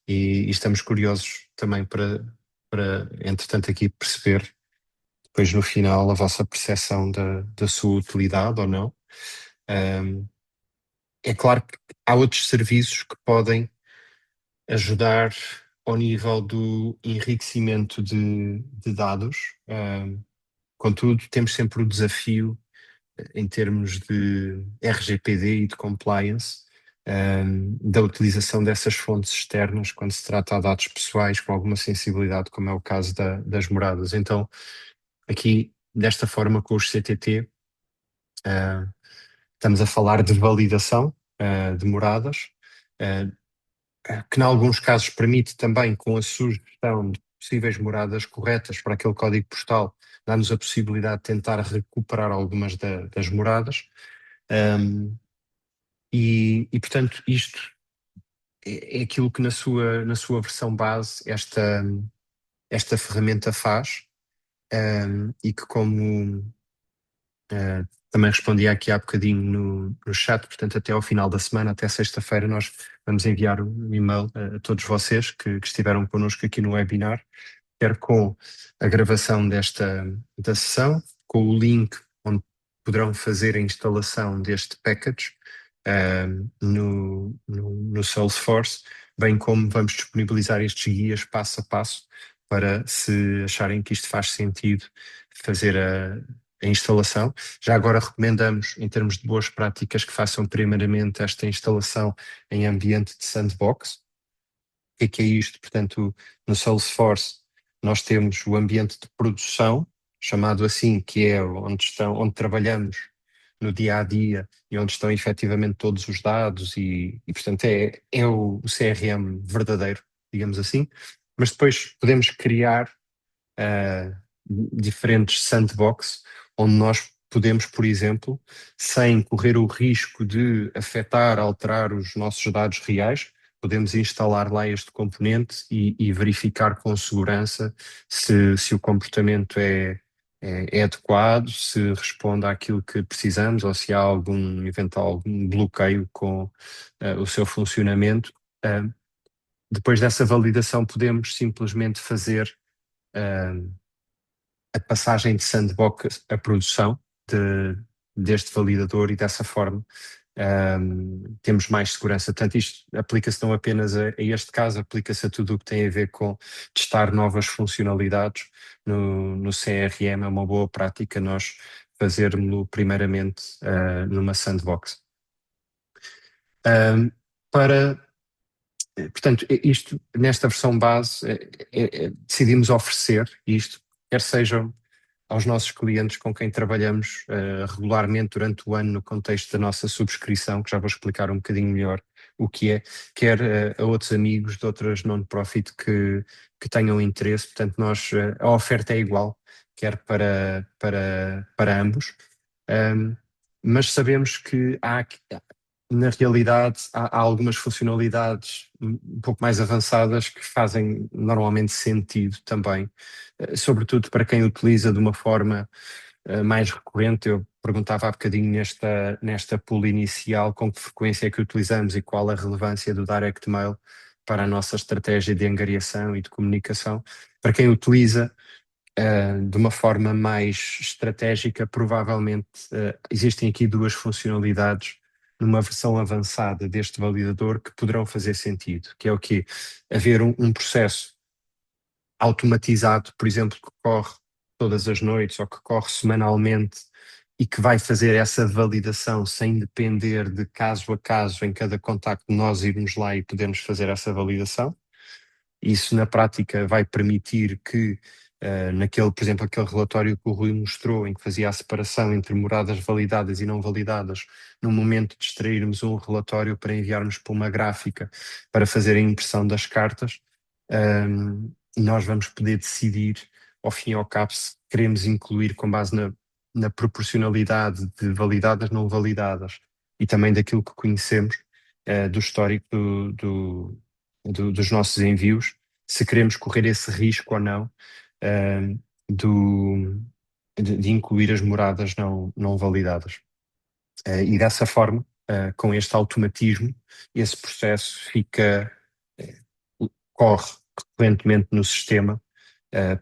e estamos curiosos também para, entretanto, aqui perceber, depois no final, a vossa percepção da sua utilidade ou não. Um, É claro que há outros serviços que podem ajudar ao nível do enriquecimento de dados. Contudo, temos sempre o desafio em termos de RGPD e de compliance, da utilização dessas fontes externas quando se trata de dados pessoais com alguma sensibilidade, como é o caso das moradas. Então, aqui, desta forma, com os CTT, estamos a falar de validação de moradas, que em alguns casos permite também, com a sugestão possíveis moradas corretas para aquele código postal, dá-nos a possibilidade de tentar recuperar algumas das moradas. Um, portanto, isto é aquilo que na sua versão base esta ferramenta faz, e que como também respondi aqui há bocadinho no chat, portanto até ao final da semana, até sexta-feira, nós vamos enviar um e-mail a todos vocês que estiveram connosco aqui no webinar, quer com a gravação da sessão, com o link onde poderão fazer a instalação deste package no Salesforce, bem como vamos disponibilizar estes guias passo a passo para, se acharem que isto faz sentido, fazer a instalação. Já agora recomendamos, em termos de boas práticas, que façam primeiramente esta instalação em ambiente de sandbox. O que é isto? Portanto, no Salesforce nós temos o ambiente de produção, chamado assim, que é onde trabalhamos no dia a dia e onde estão efetivamente todos os dados portanto é o CRM verdadeiro, digamos assim. Mas depois podemos criar uh, diferentes sandbox, onde nós podemos, por exemplo, sem correr o risco de afetar, alterar os nossos dados reais, podemos instalar lá este componente e verificar com segurança se o comportamento é adequado, se responde àquilo que precisamos ou se há algum eventual algum bloqueio com o seu funcionamento. Uh, Depois dessa validação, podemos simplesmente fazer uh, a passagem de sandbox à produção deste validador, e dessa forma temos mais segurança. Portanto, isto aplica-se não apenas a este caso, aplica-se a tudo o que tem a ver com testar novas funcionalidades no CRM. É uma boa prática nós fazermos primeiramente numa sandbox. Um, para Portanto, isto, nesta versão base, decidimos oferecer isto, quer sejam aos nossos clientes com quem trabalhamos regularmente durante o ano no contexto da nossa subscrição, que já vou explicar um bocadinho melhor o que é, quer a outros amigos de outras non-profit que tenham interesse. Portanto, a oferta é igual, quer para ambos. Um, mas sabemos que na realidade, há algumas funcionalidades um pouco mais avançadas que fazem normalmente sentido também, sobretudo para quem utiliza de uma forma mais recorrente. Eu perguntava há bocadinho nesta pool inicial com que frequência é que utilizamos e qual a relevância do direct mail para a nossa estratégia de angariação e de comunicação. Para quem utiliza de uma forma mais estratégica, provavelmente existem aqui duas funcionalidades numa versão avançada deste validador que poderão fazer sentido, que é o quê? Haver um processo automatizado, por exemplo, que corre todas as noites ou que corre semanalmente e que vai fazer essa validação sem depender de caso a caso em cada contacto nós irmos lá e podermos fazer essa validação. Isso na prática vai permitir que por exemplo, aquele relatório que o Rui mostrou, em que fazia a separação entre moradas validadas e não validadas, no momento de extrairmos um relatório para enviarmos para uma gráfica para fazer a impressão das cartas, nós vamos poder decidir, ao fim e ao cabo, se queremos incluir com base na proporcionalidade de validadas, não validadas, e também daquilo que conhecemos do histórico dos nossos envios, se queremos correr esse risco ou não uh, de incluir as moradas não validadas. E dessa forma, com este automatismo, esse processo corre recorrentemente no sistema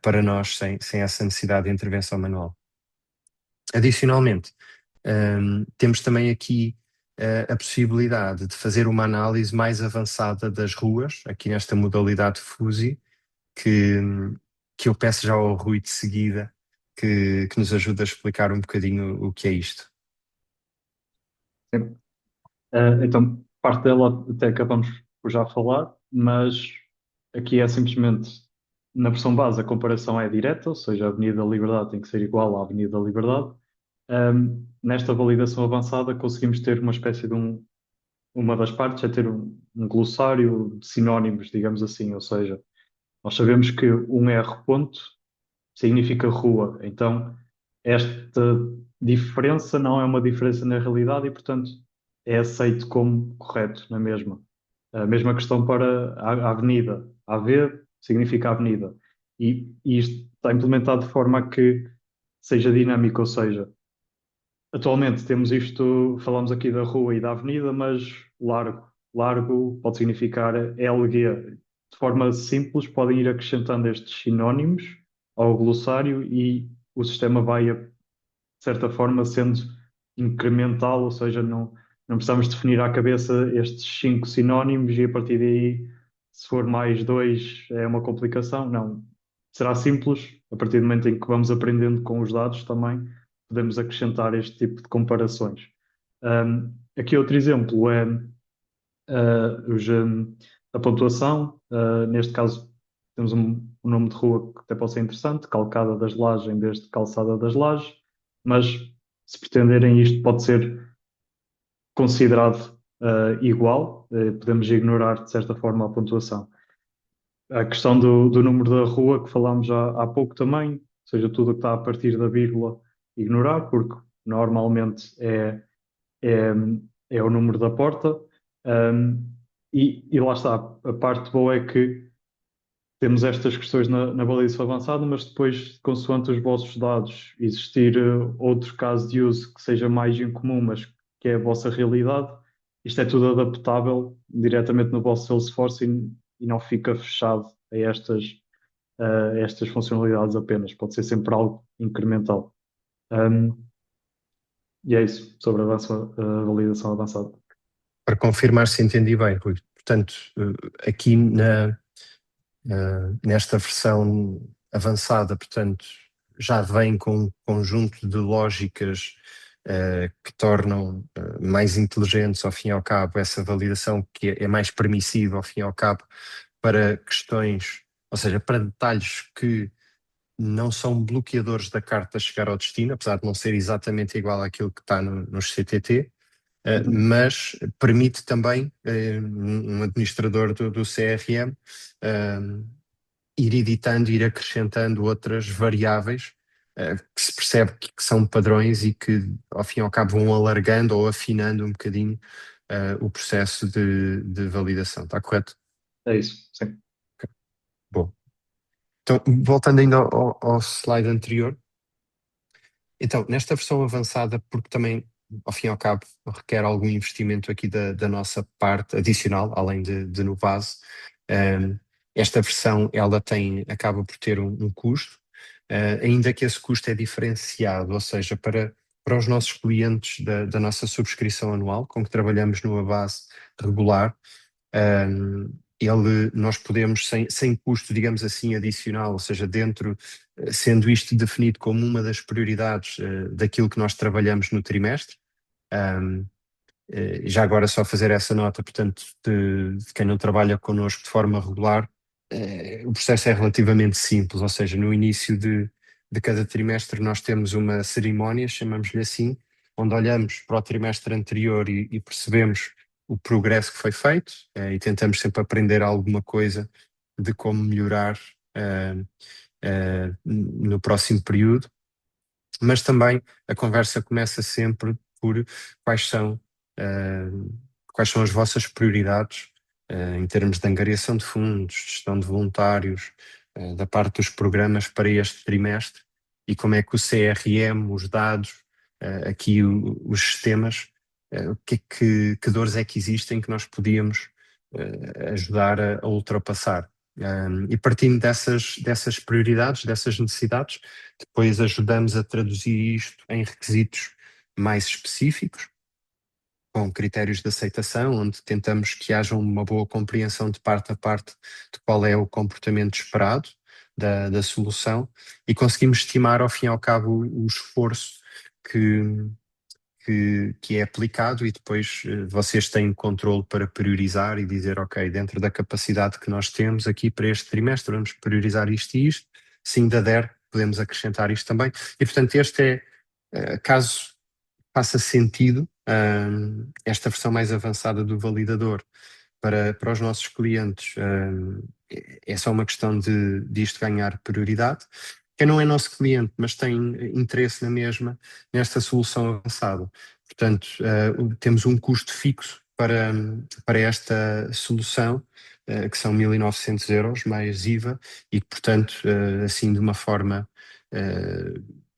para nós sem essa necessidade de intervenção manual. Adicionalmente, temos também aqui a possibilidade de fazer uma análise mais avançada das ruas, aqui nesta modalidade FUSI, que eu peço já ao Rui de seguida que nos ajude a explicar um bocadinho o que é isto. Sim. Então, parte dela até acabamos por já falar, mas aqui é simplesmente, na versão base, a comparação é direta, ou seja, a Avenida da Liberdade tem que ser igual à Avenida da Liberdade. Nesta validação avançada, conseguimos ter uma espécie de uma das partes é ter um glossário de sinónimos, digamos assim, ou seja, Nós sabemos que um R ponto significa rua, então esta diferença não é uma diferença na realidade e, portanto, é aceito como correto na mesma. A mesma questão para a avenida. AV significa avenida. E isto está implementado de forma a que seja dinâmico, ou seja, atualmente temos isto, falamos aqui da rua e da avenida, mas largo. Largo pode significar LG. De forma simples, podem ir acrescentando estes sinónimos ao glossário e o sistema vai, de certa forma, sendo incremental, ou seja, não precisamos definir à cabeça estes 5 sinónimos e a partir daí, se for mais dois, é uma complicação. Não. Será simples, a partir do momento em que vamos aprendendo com os dados também podemos acrescentar este tipo de comparações. Aqui outro exemplo é a pontuação. Neste caso, temos um nome de rua que até pode ser interessante, Calcada das Lajes em vez de Calçada das Lajes, mas se pretenderem isto pode ser considerado igual, podemos ignorar de certa forma a pontuação. A questão do número da rua que falámos há pouco também, ou seja, tudo o que está a partir da vírgula, ignorar, porque normalmente é, é o número da porta. E lá está, a parte boa é que temos estas questões na baliza avançada, mas depois, consoante os vossos dados, existir outro caso de uso que seja mais incomum, mas que é a vossa realidade, isto é tudo adaptável diretamente no vosso Salesforce e não fica fechado a estas funcionalidades apenas. Pode ser sempre algo incremental. Um, e é isso sobre a validação avançada. Para confirmar se entendi bem, Rui. Portanto, aqui nesta versão avançada, portanto, já vem com um conjunto de lógicas que tornam mais inteligentes, ao fim e ao cabo, essa validação que é mais permissiva, ao fim e ao cabo, para questões, ou seja, para detalhes que não são bloqueadores da carta chegar ao destino, apesar de não ser exatamente igual àquilo que está nos CTT, mas permite também um administrador do CRM ir editando, ir acrescentando outras variáveis que se percebe que são padrões e que, ao fim e ao cabo, vão alargando ou afinando um bocadinho o processo de validação. Está correto? É isso, sim. Bom. Então, voltando ainda ao slide anterior, então, nesta versão avançada, porque também, ao fim e ao cabo, requer algum investimento aqui da nossa parte adicional, além de no base, esta versão ela acaba por ter um custo, ainda que esse custo é diferenciado, ou seja, para os nossos clientes da nossa subscrição anual, com que trabalhamos numa base regular, nós podemos, sem custo, digamos assim, adicional, ou seja, sendo isto definido como uma das prioridades daquilo que nós trabalhamos no trimestre. Já agora só fazer essa nota, portanto, de quem não trabalha connosco de forma regular, o processo é relativamente simples, ou seja, no início de cada trimestre nós temos uma cerimónia, chamamos-lhe assim, onde olhamos para o trimestre anterior e percebemos o progresso que foi feito e tentamos sempre aprender alguma coisa de como melhorar no próximo período, mas também a conversa começa sempre por quais são, quais são as vossas prioridades em termos de angariação de fundos, gestão de voluntários, da parte dos programas para este trimestre e como é que o CRM, os dados, aqui os sistemas, que dores é que existem que nós podíamos ajudar a ultrapassar. E partindo dessas prioridades, dessas necessidades, depois ajudamos a traduzir isto em requisitos mais específicos, com critérios de aceitação, onde tentamos que haja uma boa compreensão de parte a parte de qual é o comportamento esperado da solução e conseguimos estimar ao fim e ao cabo o esforço que é aplicado e depois vocês têm controle para priorizar e dizer, ok, dentro da capacidade que nós temos aqui para este trimestre, vamos priorizar isto e isto, se ainda der, podemos acrescentar isto também. E portanto este caso faça sentido, esta versão mais avançada do validador, para os nossos clientes, é só uma questão de isto ganhar prioridade. Quem não é nosso cliente, mas tem interesse na mesma, nesta solução avançada. Portanto, temos um custo fixo para esta solução, que são 1.900 € mais IVA, e que, portanto, assim de uma forma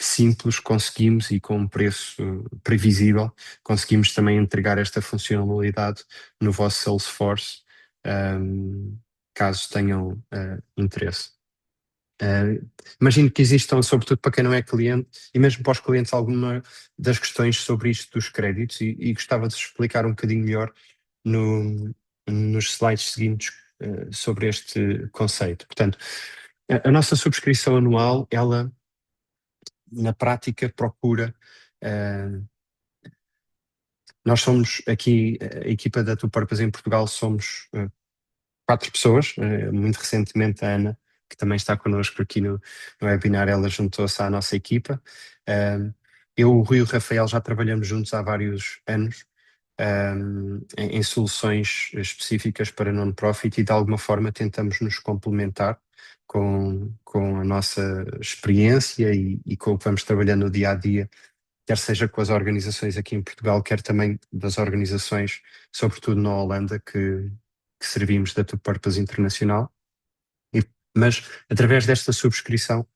simples conseguimos, e com um preço previsível, conseguimos também entregar esta funcionalidade no vosso Salesforce, caso tenham interesse. Imagino que existam, sobretudo para quem não é cliente, e mesmo para os clientes, alguma das questões sobre isto dos créditos, e gostava de explicar um bocadinho melhor nos slides seguintes sobre este conceito. Portanto, a nossa subscrição anual, ela na prática procura. Nós somos aqui, a equipa da TwoPurpose em Portugal, somos 4 pessoas. Muito recentemente a Ana, que também está connosco aqui no webinar, ela juntou-se à nossa equipa. Eu, o Rui e o Rafael já trabalhamos juntos há vários anos, em soluções específicas para non-profit, e de alguma forma tentamos nos complementar com a nossa experiência e com o que vamos trabalhando no dia a dia, quer seja com as organizações aqui em Portugal, quer também das organizações, sobretudo na Holanda, que servimos da TwoPurpose Internacional. Mas através desta subscrição,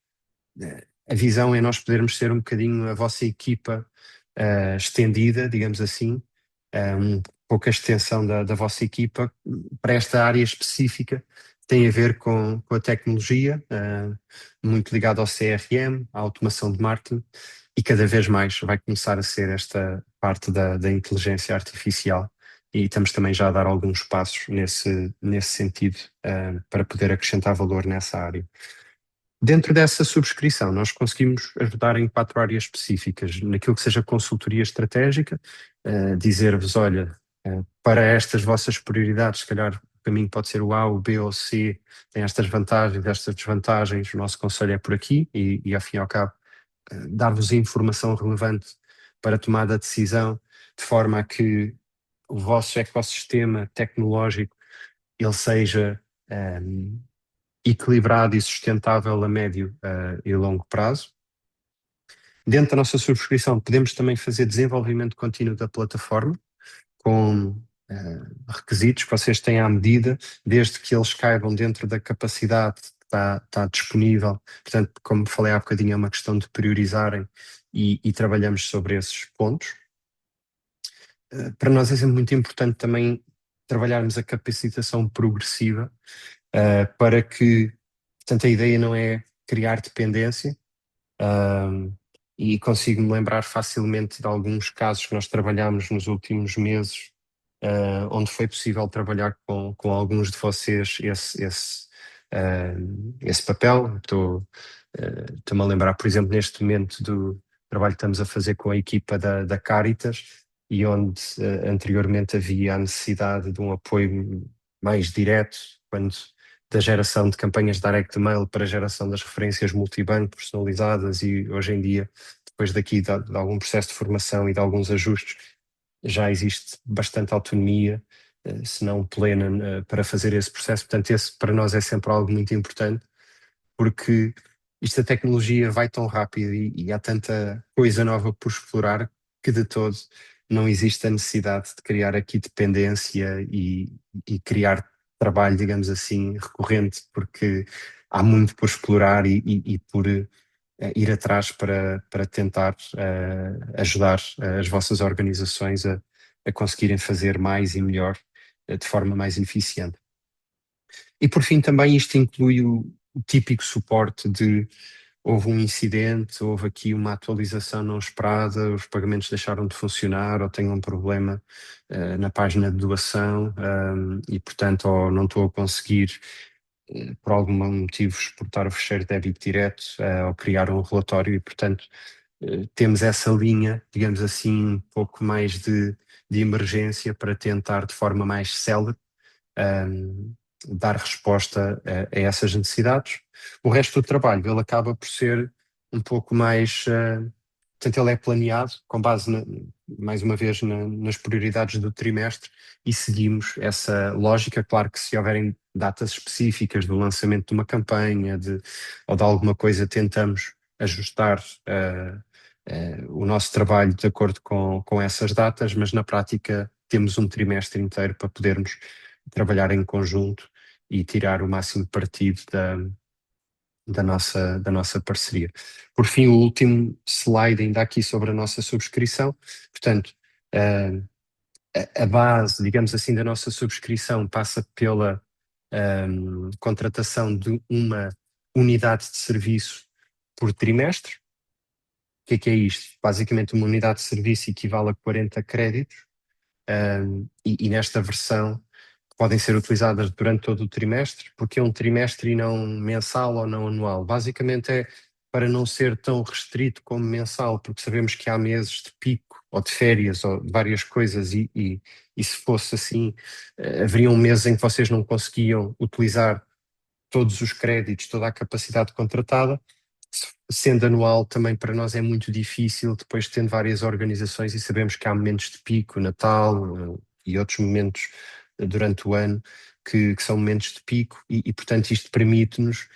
a visão é nós podermos ser um bocadinho a vossa equipa estendida, digamos assim, um pouco a extensão da vossa equipa para esta área específica que tem a ver com a tecnologia, muito ligado ao CRM, à automação de marketing, e cada vez mais vai começar a ser esta parte da inteligência artificial, e estamos também já a dar alguns passos nesse sentido, para poder acrescentar valor nessa área. Dentro dessa subscrição, nós conseguimos ajudar em 4 áreas específicas, naquilo que seja consultoria estratégica, dizer-vos, olha, para estas vossas prioridades, se calhar o caminho pode ser o A, o B ou o C, tem estas vantagens, estas desvantagens, o nosso conselho é por aqui, e ao fim e ao cabo, dar-vos informação relevante para tomada de decisão, de forma a que o vosso ecossistema tecnológico ele seja equilibrado e sustentável a médio e longo prazo. Dentro da nossa subscrição podemos também fazer desenvolvimento contínuo da plataforma, com requisitos que vocês têm à medida, desde que eles caibam dentro da capacidade que está disponível. Portanto, como falei há bocadinho, é uma questão de priorizarem, e trabalhamos sobre esses pontos. Para nós é sempre muito importante também trabalharmos a capacitação progressiva, para que, portanto, a ideia não é criar dependência, e consigo-me lembrar facilmente de alguns casos que nós trabalhámos nos últimos meses, onde foi possível trabalhar com alguns de vocês esse papel. Estou-me a lembrar, por exemplo, neste momento, do trabalho que estamos a fazer com a equipa da Caritas, e onde anteriormente havia a necessidade de um apoio mais direto, quando da geração de campanhas direct mail para a geração das referências multibanco personalizadas, e hoje em dia, depois daqui de algum processo de formação e de alguns ajustes, já existe bastante autonomia, se não plena, para fazer esse processo. Portanto, esse para nós é sempre algo muito importante, porque isto, a tecnologia vai tão rápido, e há tanta coisa nova por explorar, que de todo não existe a necessidade de criar aqui dependência e criar trabalho, digamos assim, recorrente, porque há muito por explorar e por ir atrás para tentar ajudar as vossas organizações a conseguirem fazer mais e melhor, de forma mais eficiente. E por fim, também isto inclui o típico suporte de: houve um incidente, houve aqui uma atualização não esperada, os pagamentos deixaram de funcionar, ou tenho um problema na página de doação, e portanto, ou não estou a conseguir, por algum motivo, exportar o fecheiro de débito direto, ou criar um relatório, e portanto temos essa linha, digamos assim, um pouco mais de emergência, para tentar de forma mais célere dar resposta a essas necessidades. O resto do trabalho, ele acaba por ser um pouco mais Portanto, ele é planeado com base, mais uma vez, nas prioridades do trimestre e seguimos essa lógica. Claro que se houverem datas específicas do lançamento de uma campanha ou de alguma coisa, tentamos ajustar o nosso trabalho de acordo com essas datas, mas na prática temos um trimestre inteiro para podermos trabalhar em conjunto e tirar o máximo partido da nossa parceria. Por fim, o último slide ainda aqui sobre a nossa subscrição. Portanto, a base, digamos assim, da nossa subscrição passa pela contratação de uma unidade de serviço por trimestre. O que é isto? Basicamente, uma unidade de serviço equivale a 40 créditos, e nesta versão podem ser utilizadas durante todo o trimestre, porque é um trimestre e não mensal ou não anual. Basicamente é para não ser tão restrito como mensal, porque sabemos que há meses de pico ou de férias ou de várias coisas e se fosse assim, haveriam meses em que vocês não conseguiam utilizar todos os créditos, toda a capacidade contratada. Sendo anual, também para nós é muito difícil, depois tendo várias organizações e sabemos que há momentos de pico, Natal, e outros momentos durante o ano que são momentos de pico e, portanto, isto permite-nos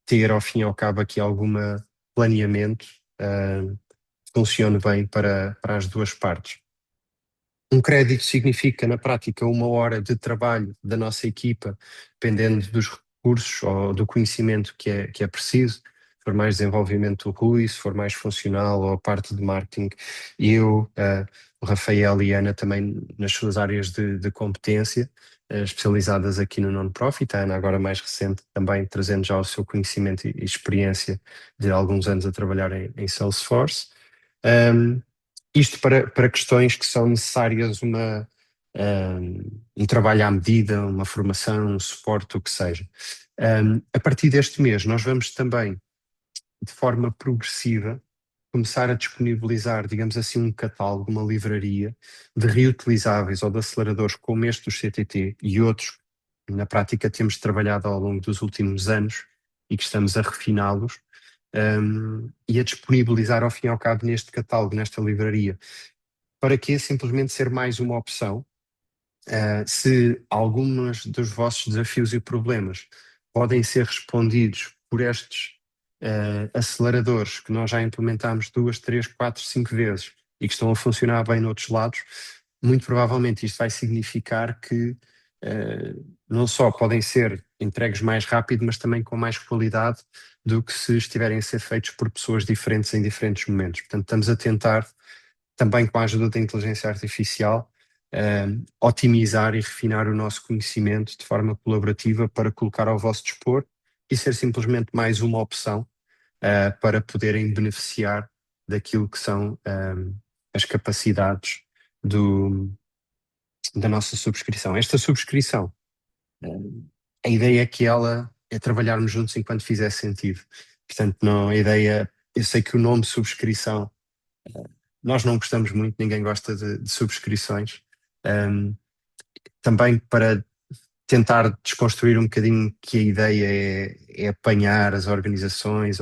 ter, ao fim e ao cabo, aqui alguma planeamento que funcione bem para as duas partes. Um crédito significa, na prática, 1 hora de trabalho da nossa equipa, dependendo dos recursos ou do conhecimento que é preciso. Se for mais desenvolvimento, o Rui; se for mais funcional ou a parte de marketing, eu, o Rafael e a Ana também nas suas áreas de competência, especializadas aqui no non-profit. A Ana agora mais recente, também trazendo já o seu conhecimento e experiência de alguns anos a trabalhar em Salesforce. Isto para questões que são necessárias um trabalho à medida, uma formação, um suporte, o que seja. A partir deste mês, nós vamos também, de forma progressiva, começar a disponibilizar, digamos assim, um catálogo, uma livraria de reutilizáveis ou de aceleradores como este do CTT e outros que na prática temos trabalhado ao longo dos últimos anos e que estamos a refiná-los, e a disponibilizar ao fim e ao cabo neste catálogo, nesta livraria. Para que simplesmente ser mais uma opção? Se alguns dos vossos desafios e problemas podem ser respondidos por estes aceleradores que nós já implementámos 2, 3, 4, 5 vezes e que estão a funcionar bem noutros lados, muito provavelmente isto vai significar que não só podem ser entregues mais rápido, mas também com mais qualidade do que se estiverem a ser feitos por pessoas diferentes em diferentes momentos. Portanto, estamos a tentar, também com a ajuda da inteligência artificial, otimizar e refinar o nosso conhecimento de forma colaborativa para colocar ao vosso dispor e ser simplesmente mais uma opção para poderem beneficiar daquilo que são as capacidades da nossa subscrição. Esta subscrição, a ideia é que ela é trabalharmos juntos enquanto fizer sentido. Portanto, não, a ideia, eu sei que o nome subscrição, nós não gostamos muito, ninguém gosta de subscrições. Também para tentar desconstruir um bocadinho que a ideia é apanhar as organizações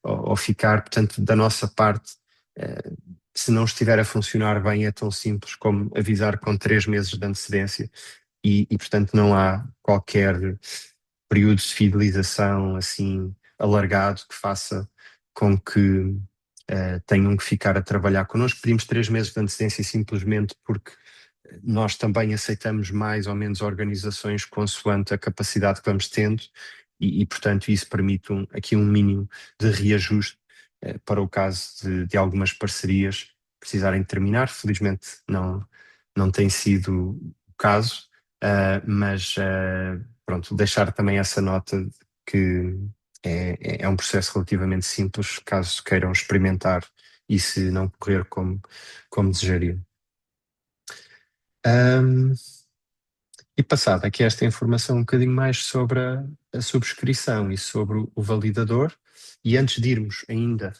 ou ficar, portanto, da nossa parte, se não estiver a funcionar bem, é tão simples como avisar com 3 meses de antecedência e, portanto, não há qualquer período de fidelização assim alargado que faça com que tenham que ficar a trabalhar connosco. Pedimos 3 meses de antecedência simplesmente porque nós também aceitamos mais ou menos organizações consoante a capacidade que vamos tendo e, portanto, isso permite aqui um mínimo de reajuste para o caso de algumas parcerias precisarem terminar. Felizmente não tem sido o caso, mas pronto, deixar também essa nota de que é um processo relativamente simples, caso queiram experimentar e se não correr como desejariam. E passada aqui esta informação um bocadinho mais sobre a subscrição e sobre o validador, e antes de irmos ainda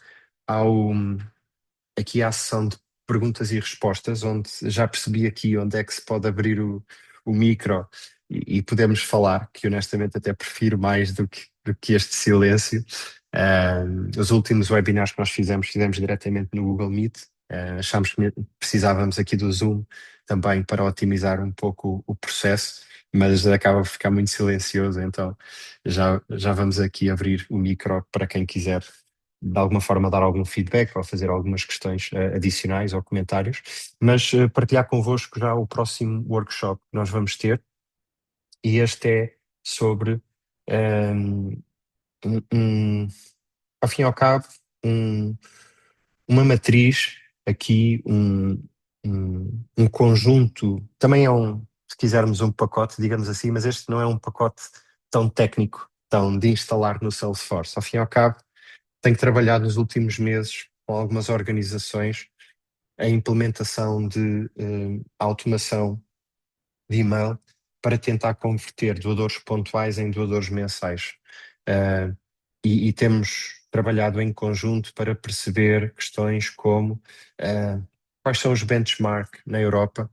aqui à sessão de perguntas e respostas, onde já percebi aqui onde é que se pode abrir o micro e podemos falar, que honestamente até prefiro mais do do que este silêncio. Os últimos webinars que nós fizemos diretamente no Google Meet. Achámos que precisávamos aqui do Zoom também para otimizar um pouco o processo, mas acaba por ficar muito silencioso, então já vamos aqui abrir o micro para quem quiser de alguma forma dar algum feedback ou fazer algumas questões adicionais ou comentários, mas partilhar convosco já o próximo workshop que nós vamos ter, e este é sobre, um, ao fim e ao cabo, um- uma matriz, aqui um conjunto, também é se quisermos um pacote, digamos assim, mas este não é um pacote tão técnico, tão de instalar no Salesforce. Ao fim e ao cabo, tenho trabalhado nos últimos meses com algumas organizações a implementação de automação de e-mail para tentar converter doadores pontuais em doadores mensais. Uh, e temos trabalhado em conjunto para perceber questões como quais são os benchmark na Europa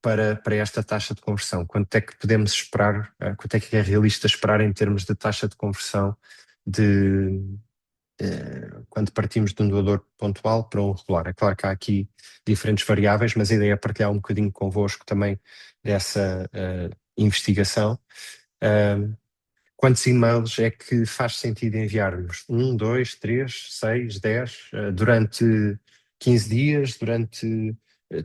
para esta taxa de conversão. Quanto é que podemos esperar, quanto é que é realista esperar em termos de taxa de conversão de, quando partimos de um doador pontual para um regular. É claro que há aqui diferentes variáveis, mas a ideia é partilhar um bocadinho convosco também dessa investigação. Quantos e-mails é que faz sentido enviarmos? 1, 2, 3, 6, 10, durante 15 dias, durante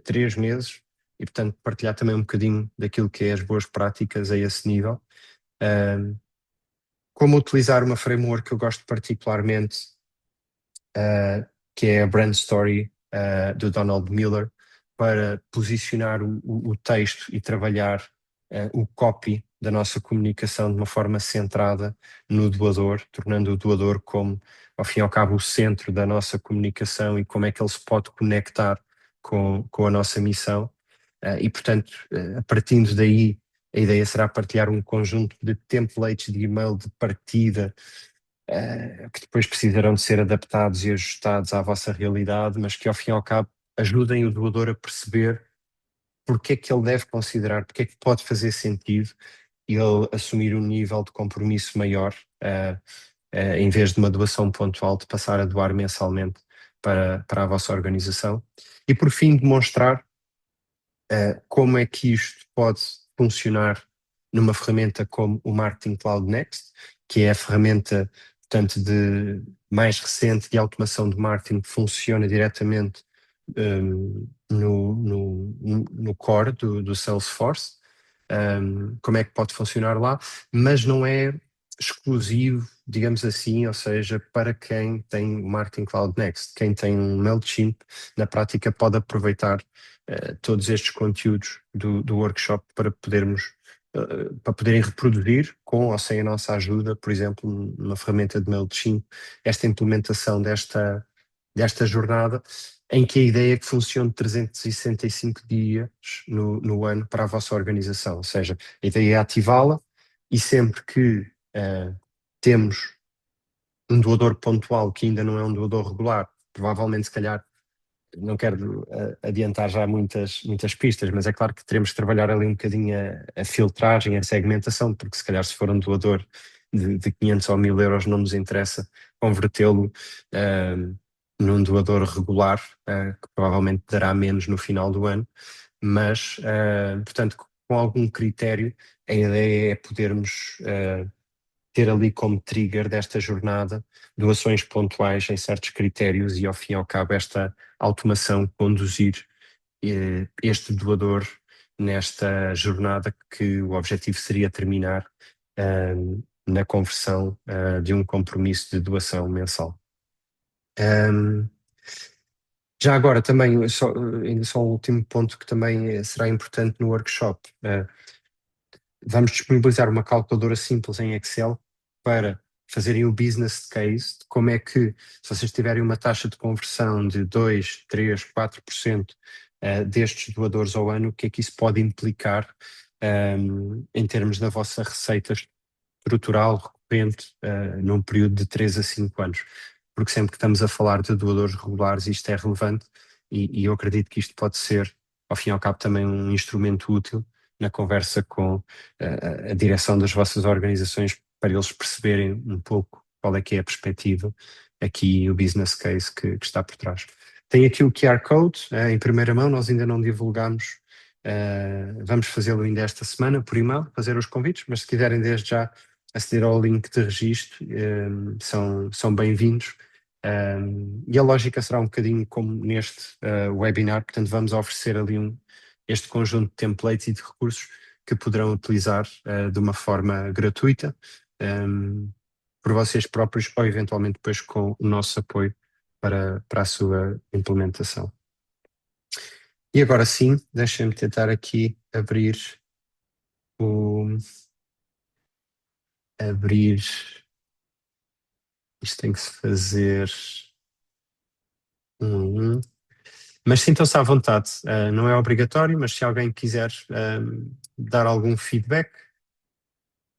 3 meses? E, portanto, partilhar também um bocadinho daquilo que é as boas práticas a esse nível. Como utilizar uma framework que eu gosto particularmente, que é a Brand Story do Donald Miller, para posicionar o texto e trabalhar o copy da nossa comunicação de uma forma centrada no doador, tornando o doador como, ao fim e ao cabo, o centro da nossa comunicação e como é que ele se pode conectar com a nossa missão. E, portanto, partindo daí, a ideia será partilhar um conjunto de templates de e-mail de partida que depois precisarão de ser adaptados e ajustados à vossa realidade, mas que ao fim e ao cabo ajudem o doador a perceber porque é que ele deve considerar, porque é que pode fazer sentido ele assumir um nível de compromisso maior, em vez de uma doação pontual, de passar a doar mensalmente para a vossa organização. E por fim, demonstrar como é que isto pode funcionar numa ferramenta como o Marketing Cloud Next, que é a ferramenta, portanto, mais recente de automação de marketing, que funciona diretamente no core do Salesforce. Como é que pode funcionar lá, mas não é exclusivo, digamos assim, ou seja, para quem tem o Marketing Cloud Next. Quem tem um MailChimp, na prática, pode aproveitar todos estes conteúdos do workshop para para poderem reproduzir, com ou sem a nossa ajuda, por exemplo, numa ferramenta de MailChimp, esta implementação desta jornada, em que a ideia é que funcione 365 dias no ano para a vossa organização. Ou seja, a ideia é ativá-la e sempre que temos um doador pontual que ainda não é um doador regular, provavelmente, se calhar, não quero adiantar já muitas pistas, mas é claro que teremos que trabalhar ali um bocadinho a filtragem, a segmentação, porque se calhar se for um doador de 500 ou 1000 euros não nos interessa convertê-lo num doador regular, que provavelmente dará menos no final do ano, mas, portanto, com algum critério, a ideia é podermos ter ali como trigger desta jornada doações pontuais em certos critérios e, ao fim e ao cabo, esta automação conduzir este doador nesta jornada, que o objetivo seria terminar na conversão de um compromisso de doação mensal. Já agora também, ainda só um último ponto que também será importante no workshop. Vamos disponibilizar uma calculadora simples em Excel para fazerem o business case de como é que, se vocês tiverem uma taxa de conversão de 2, 3, 4% destes doadores ao ano, o que é que isso pode implicar em termos da vossa receita estrutural recorrente num período de 3 a 5 anos. Porque sempre que estamos a falar de doadores regulares, isto é relevante e eu acredito que isto pode ser, ao fim e ao cabo, também um instrumento útil na conversa com a direção das vossas organizações para eles perceberem um pouco qual é que é a perspectiva aqui, o business case que está por trás. Tem aqui o QR Code, em primeira mão, nós ainda não divulgamos, vamos fazê-lo ainda esta semana por e-mail, fazer os convites, mas se quiserem desde já aceder ao link de registro, são bem-vindos. E a lógica será um bocadinho como neste webinar, portanto vamos oferecer ali este conjunto de templates e de recursos que poderão utilizar de uma forma gratuita, por vocês próprios ou eventualmente depois com o nosso apoio para a sua implementação. E agora sim, deixem-me tentar aqui abrir isto tem que se fazer mas sintam-se à vontade, não é obrigatório, mas se alguém quiser dar algum feedback,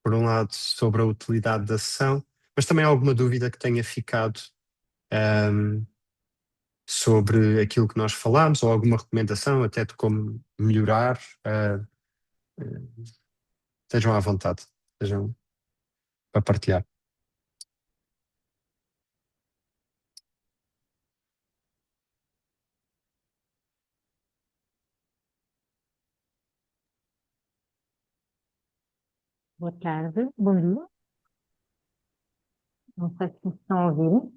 por um lado sobre a utilidade da sessão, mas também alguma dúvida que tenha ficado sobre aquilo que nós falámos, ou alguma recomendação até de como melhorar, estejam à vontade, estejam para partilhar. Boa tarde, bom dia. Não sei se me estão a ouvir.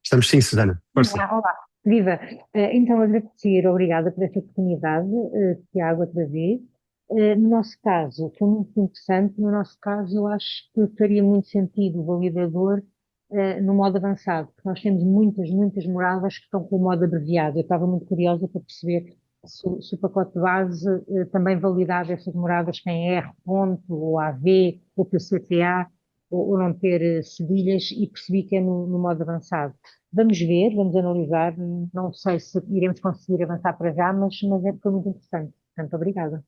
Estamos sim, Susana. Força. Olá, viva. Então, agradecer, obrigada por esta oportunidade, Tiago, outra vez. No nosso caso, foi muito interessante. No nosso caso, eu acho que faria muito sentido o validador no modo avançado, porque nós temos muitas moradas que estão com o modo abreviado. Eu estava muito curiosa para perceber se o pacote base também validava essas moradas em R ponto, ou AV, ou PCTA, ou não ter cedilhas, e percebi que é no modo avançado. Vamos ver, vamos analisar. Não sei se iremos conseguir avançar para já, mas foi muito interessante. Portanto, obrigada.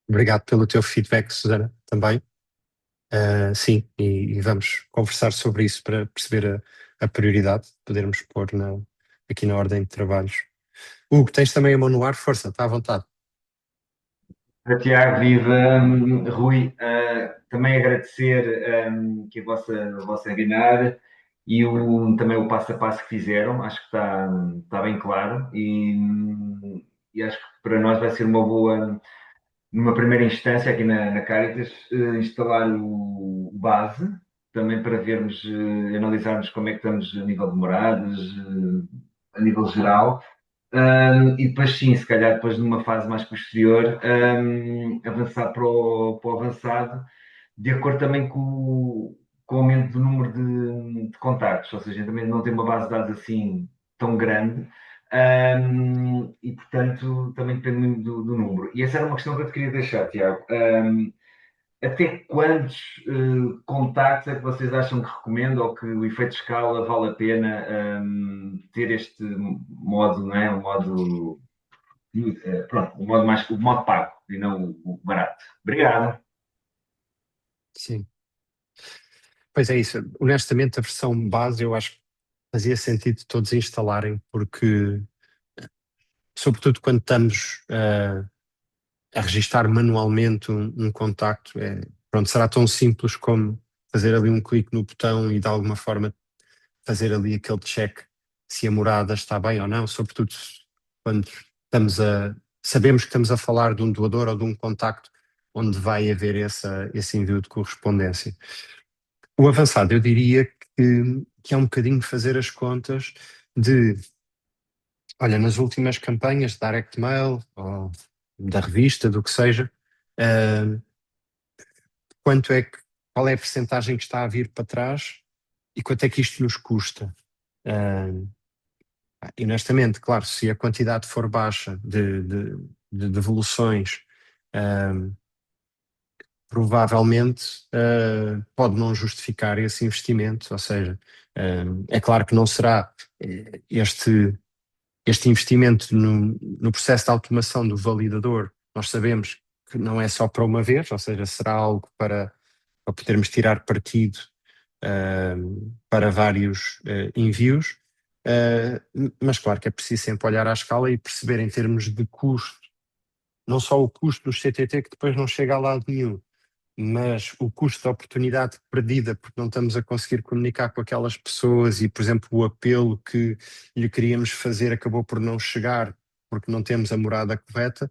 Obrigado pelo teu feedback, Susana, também. Sim, e vamos conversar sobre isso para perceber a prioridade, podermos pôr aqui na ordem de trabalhos. Hugo, tens também a mão no ar, força, está à vontade. Tiago, viva, Rui, também agradecer que a vossa webinar e também o passo a passo que fizeram, acho que está bem claro e acho que para nós vai ser uma boa, numa primeira instância aqui na Caritas, instalar o base, também para vermos, analisarmos como é que estamos a nível de moradas, a nível geral. E depois sim, se calhar depois numa fase mais posterior, avançar para o avançado, de acordo também com o aumento do número de contactos, ou seja, também não tem uma base de dados assim tão grande, e portanto também depende muito do número. E essa era uma questão que eu te queria deixar, Tiago. Até quantos contactos é que vocês acham que recomendam ou que o efeito de escala vale a pena ter este modo, não é? O modo, pronto, o modo pago e não o barato. Obrigado. Sim. Pois é isso. Honestamente, a versão base eu acho que fazia sentido todos instalarem, porque, sobretudo quando estamos a registar manualmente um contacto, pronto, será tão simples como fazer ali um clique no botão e de alguma forma fazer ali aquele check se a morada está bem ou não, sobretudo quando sabemos que estamos a falar de um doador ou de um contacto onde vai haver esse envio de correspondência. O avançado, eu diria que é um bocadinho fazer as contas de, olha, nas últimas campanhas de direct mail ou da revista, do que seja, qual é a percentagem que está a vir para trás e quanto é que isto nos custa? E honestamente, claro, se a quantidade for baixa de devoluções, provavelmente pode não justificar esse investimento, ou seja, é claro que não será este investimento no processo de automação do validador, nós sabemos que não é só para uma vez, ou seja, será algo para podermos tirar partido para vários envios, mas claro que é preciso sempre olhar à escala e perceber em termos de custo, não só o custo do CTT que depois não chega a lado nenhum, mas o custo de oportunidade perdida porque não estamos a conseguir comunicar com aquelas pessoas e, por exemplo, o apelo que lhe queríamos fazer acabou por não chegar porque não temos a morada correta,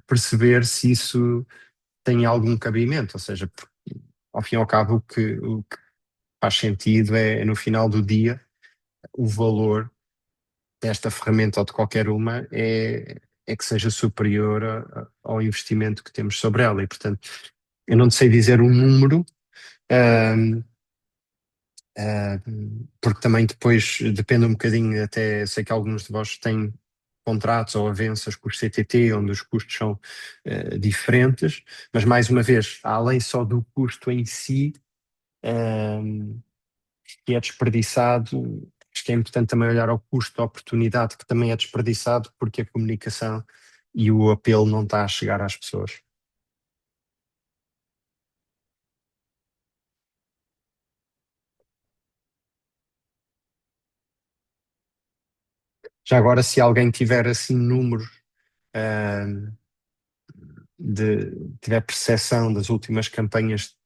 perceber se isso tem algum cabimento, ou seja, ao fim e ao cabo o que faz sentido é no final do dia o valor desta ferramenta ou de qualquer uma é que seja superior ao investimento que temos sobre ela e portanto eu não te sei dizer um número, ahm, porque também depois depende um bocadinho, até sei que alguns de vós têm contratos ou avanças com o CTT, onde os custos são diferentes, mas mais uma vez, além só do custo em si, que é desperdiçado, acho que é importante também olhar ao custo da oportunidade, que também é desperdiçado porque a comunicação e o apelo não está a chegar às pessoas. Já agora, se alguém tiver assim números, ahm, tiver percepção das últimas campanhas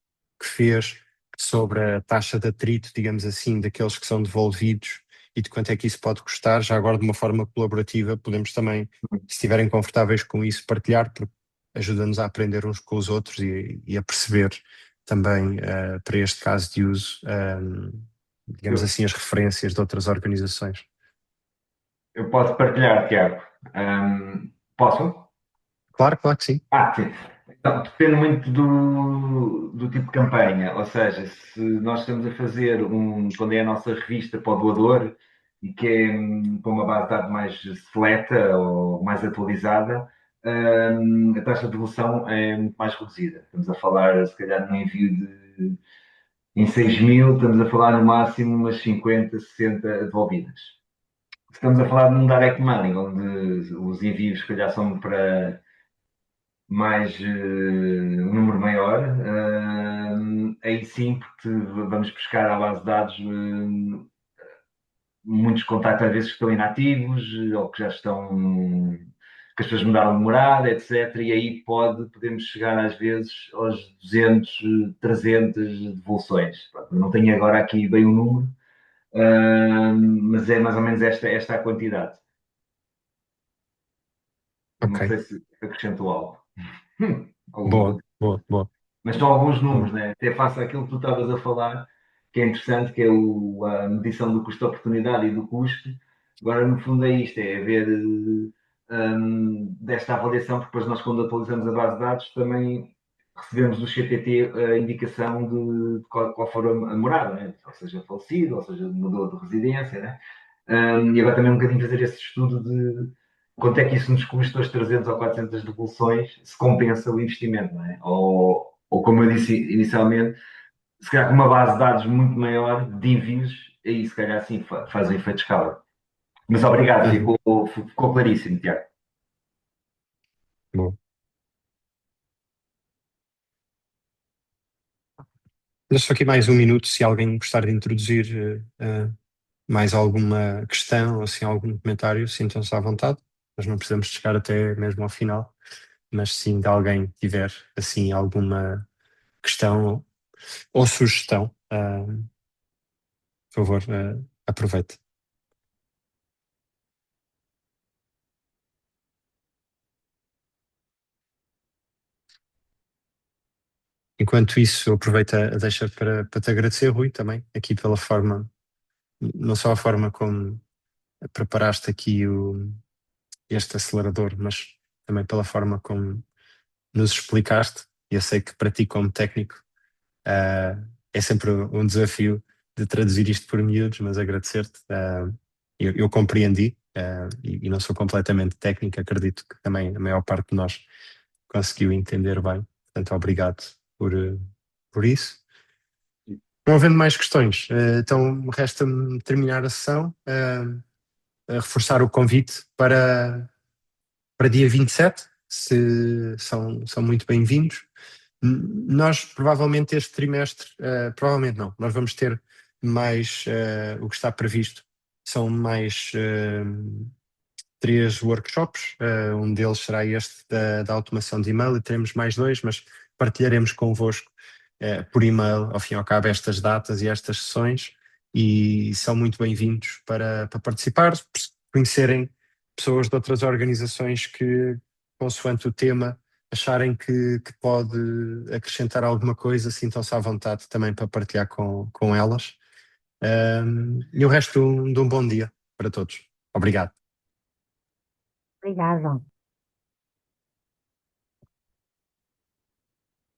que fez sobre a taxa de atrito, digamos assim, daqueles que são devolvidos e de quanto é que isso pode custar, já agora de uma forma colaborativa podemos também, se estiverem confortáveis com isso, partilhar, porque ajuda-nos a aprender uns com os outros e a perceber também, para este caso de uso, digamos Eu, assim, as referências de outras organizações. eu posso partilhar, Tiago. Posso? Claro, claro que sim. Sim. Então, depende muito do tipo de campanha. Ou seja, se nós estamos a fazer quando é a nossa revista para o doador e que é para uma base de dados mais seleta ou mais atualizada, a taxa de devolução é muito mais reduzida. Estamos a falar, se calhar, num envio em 6.000, estamos a falar no máximo umas 50, 60 devolvidas. Se estamos a falar de um direct money, onde os envios, se calhar, são para mais um número maior, aí sim, porque vamos buscar à base de dados muitos contactos às vezes que estão inativos ou que já estão, que as pessoas mudaram de morada, etc. E aí podemos chegar às vezes aos 200, 300 devoluções. Pronto, eu não tenho agora aqui bem o número, mas é mais ou menos esta a quantidade. Não Ok. sei se acrescentou algo. Boa, boa, boa. Mas são alguns Boa. números, né? Até face àquilo que tu estavas a falar, que é interessante, que é a medição do custo de oportunidade e do custo. Agora, no fundo, é isto, é ver desta avaliação, porque depois nós, quando atualizamos a base de dados, também recebemos do CTT a indicação de qual for a morada, né? Ou seja, falecido, ou seja, mudou de residência, né? E agora também um bocadinho fazer esse estudo de quanto é que isso nos custa, as 300 ou 400 devoluções, se compensa o investimento, não é? Ou como eu disse inicialmente, se calhar com uma base de dados muito maior de envios, aí se calhar sim faz o efeito de escala. Mas obrigado, Uhum. ficou claríssimo, Tiago. Boa. Deixa só aqui mais um minuto, se alguém gostar de introduzir mais alguma questão ou assim, algum comentário, sintam-se à vontade. Nós não precisamos chegar até mesmo ao final, mas se de alguém tiver assim alguma questão ou sugestão, por favor, aproveite. Enquanto isso, aproveita a deixa para te agradecer, Rui, também, aqui pela forma, não só a forma como preparaste aqui este acelerador, mas também pela forma como nos explicaste. Eu sei que para ti, como técnico, é sempre um desafio de traduzir isto por miúdos, mas agradecer-te. Eu compreendi e não sou completamente técnico, acredito que também a maior parte de nós conseguiu entender bem. Portanto, obrigado por isso. Não havendo mais questões, então resta-me terminar a sessão, a reforçar o convite para dia 27, se são muito bem-vindos. Nós, provavelmente, este trimestre, provavelmente não, nós vamos ter mais, o que está previsto são mais 3 workshops, um deles será este da automação de e-mail e teremos mais 2, mas partilharemos convosco por e-mail, ao fim e ao cabo, estas datas e estas sessões, e são muito bem-vindos para participar, conhecerem pessoas de outras organizações que, consoante o tema, acharem que pode acrescentar alguma coisa, sintam-se à vontade também para partilhar com elas. E o resto de um bom dia para todos. Obrigado. Obrigada.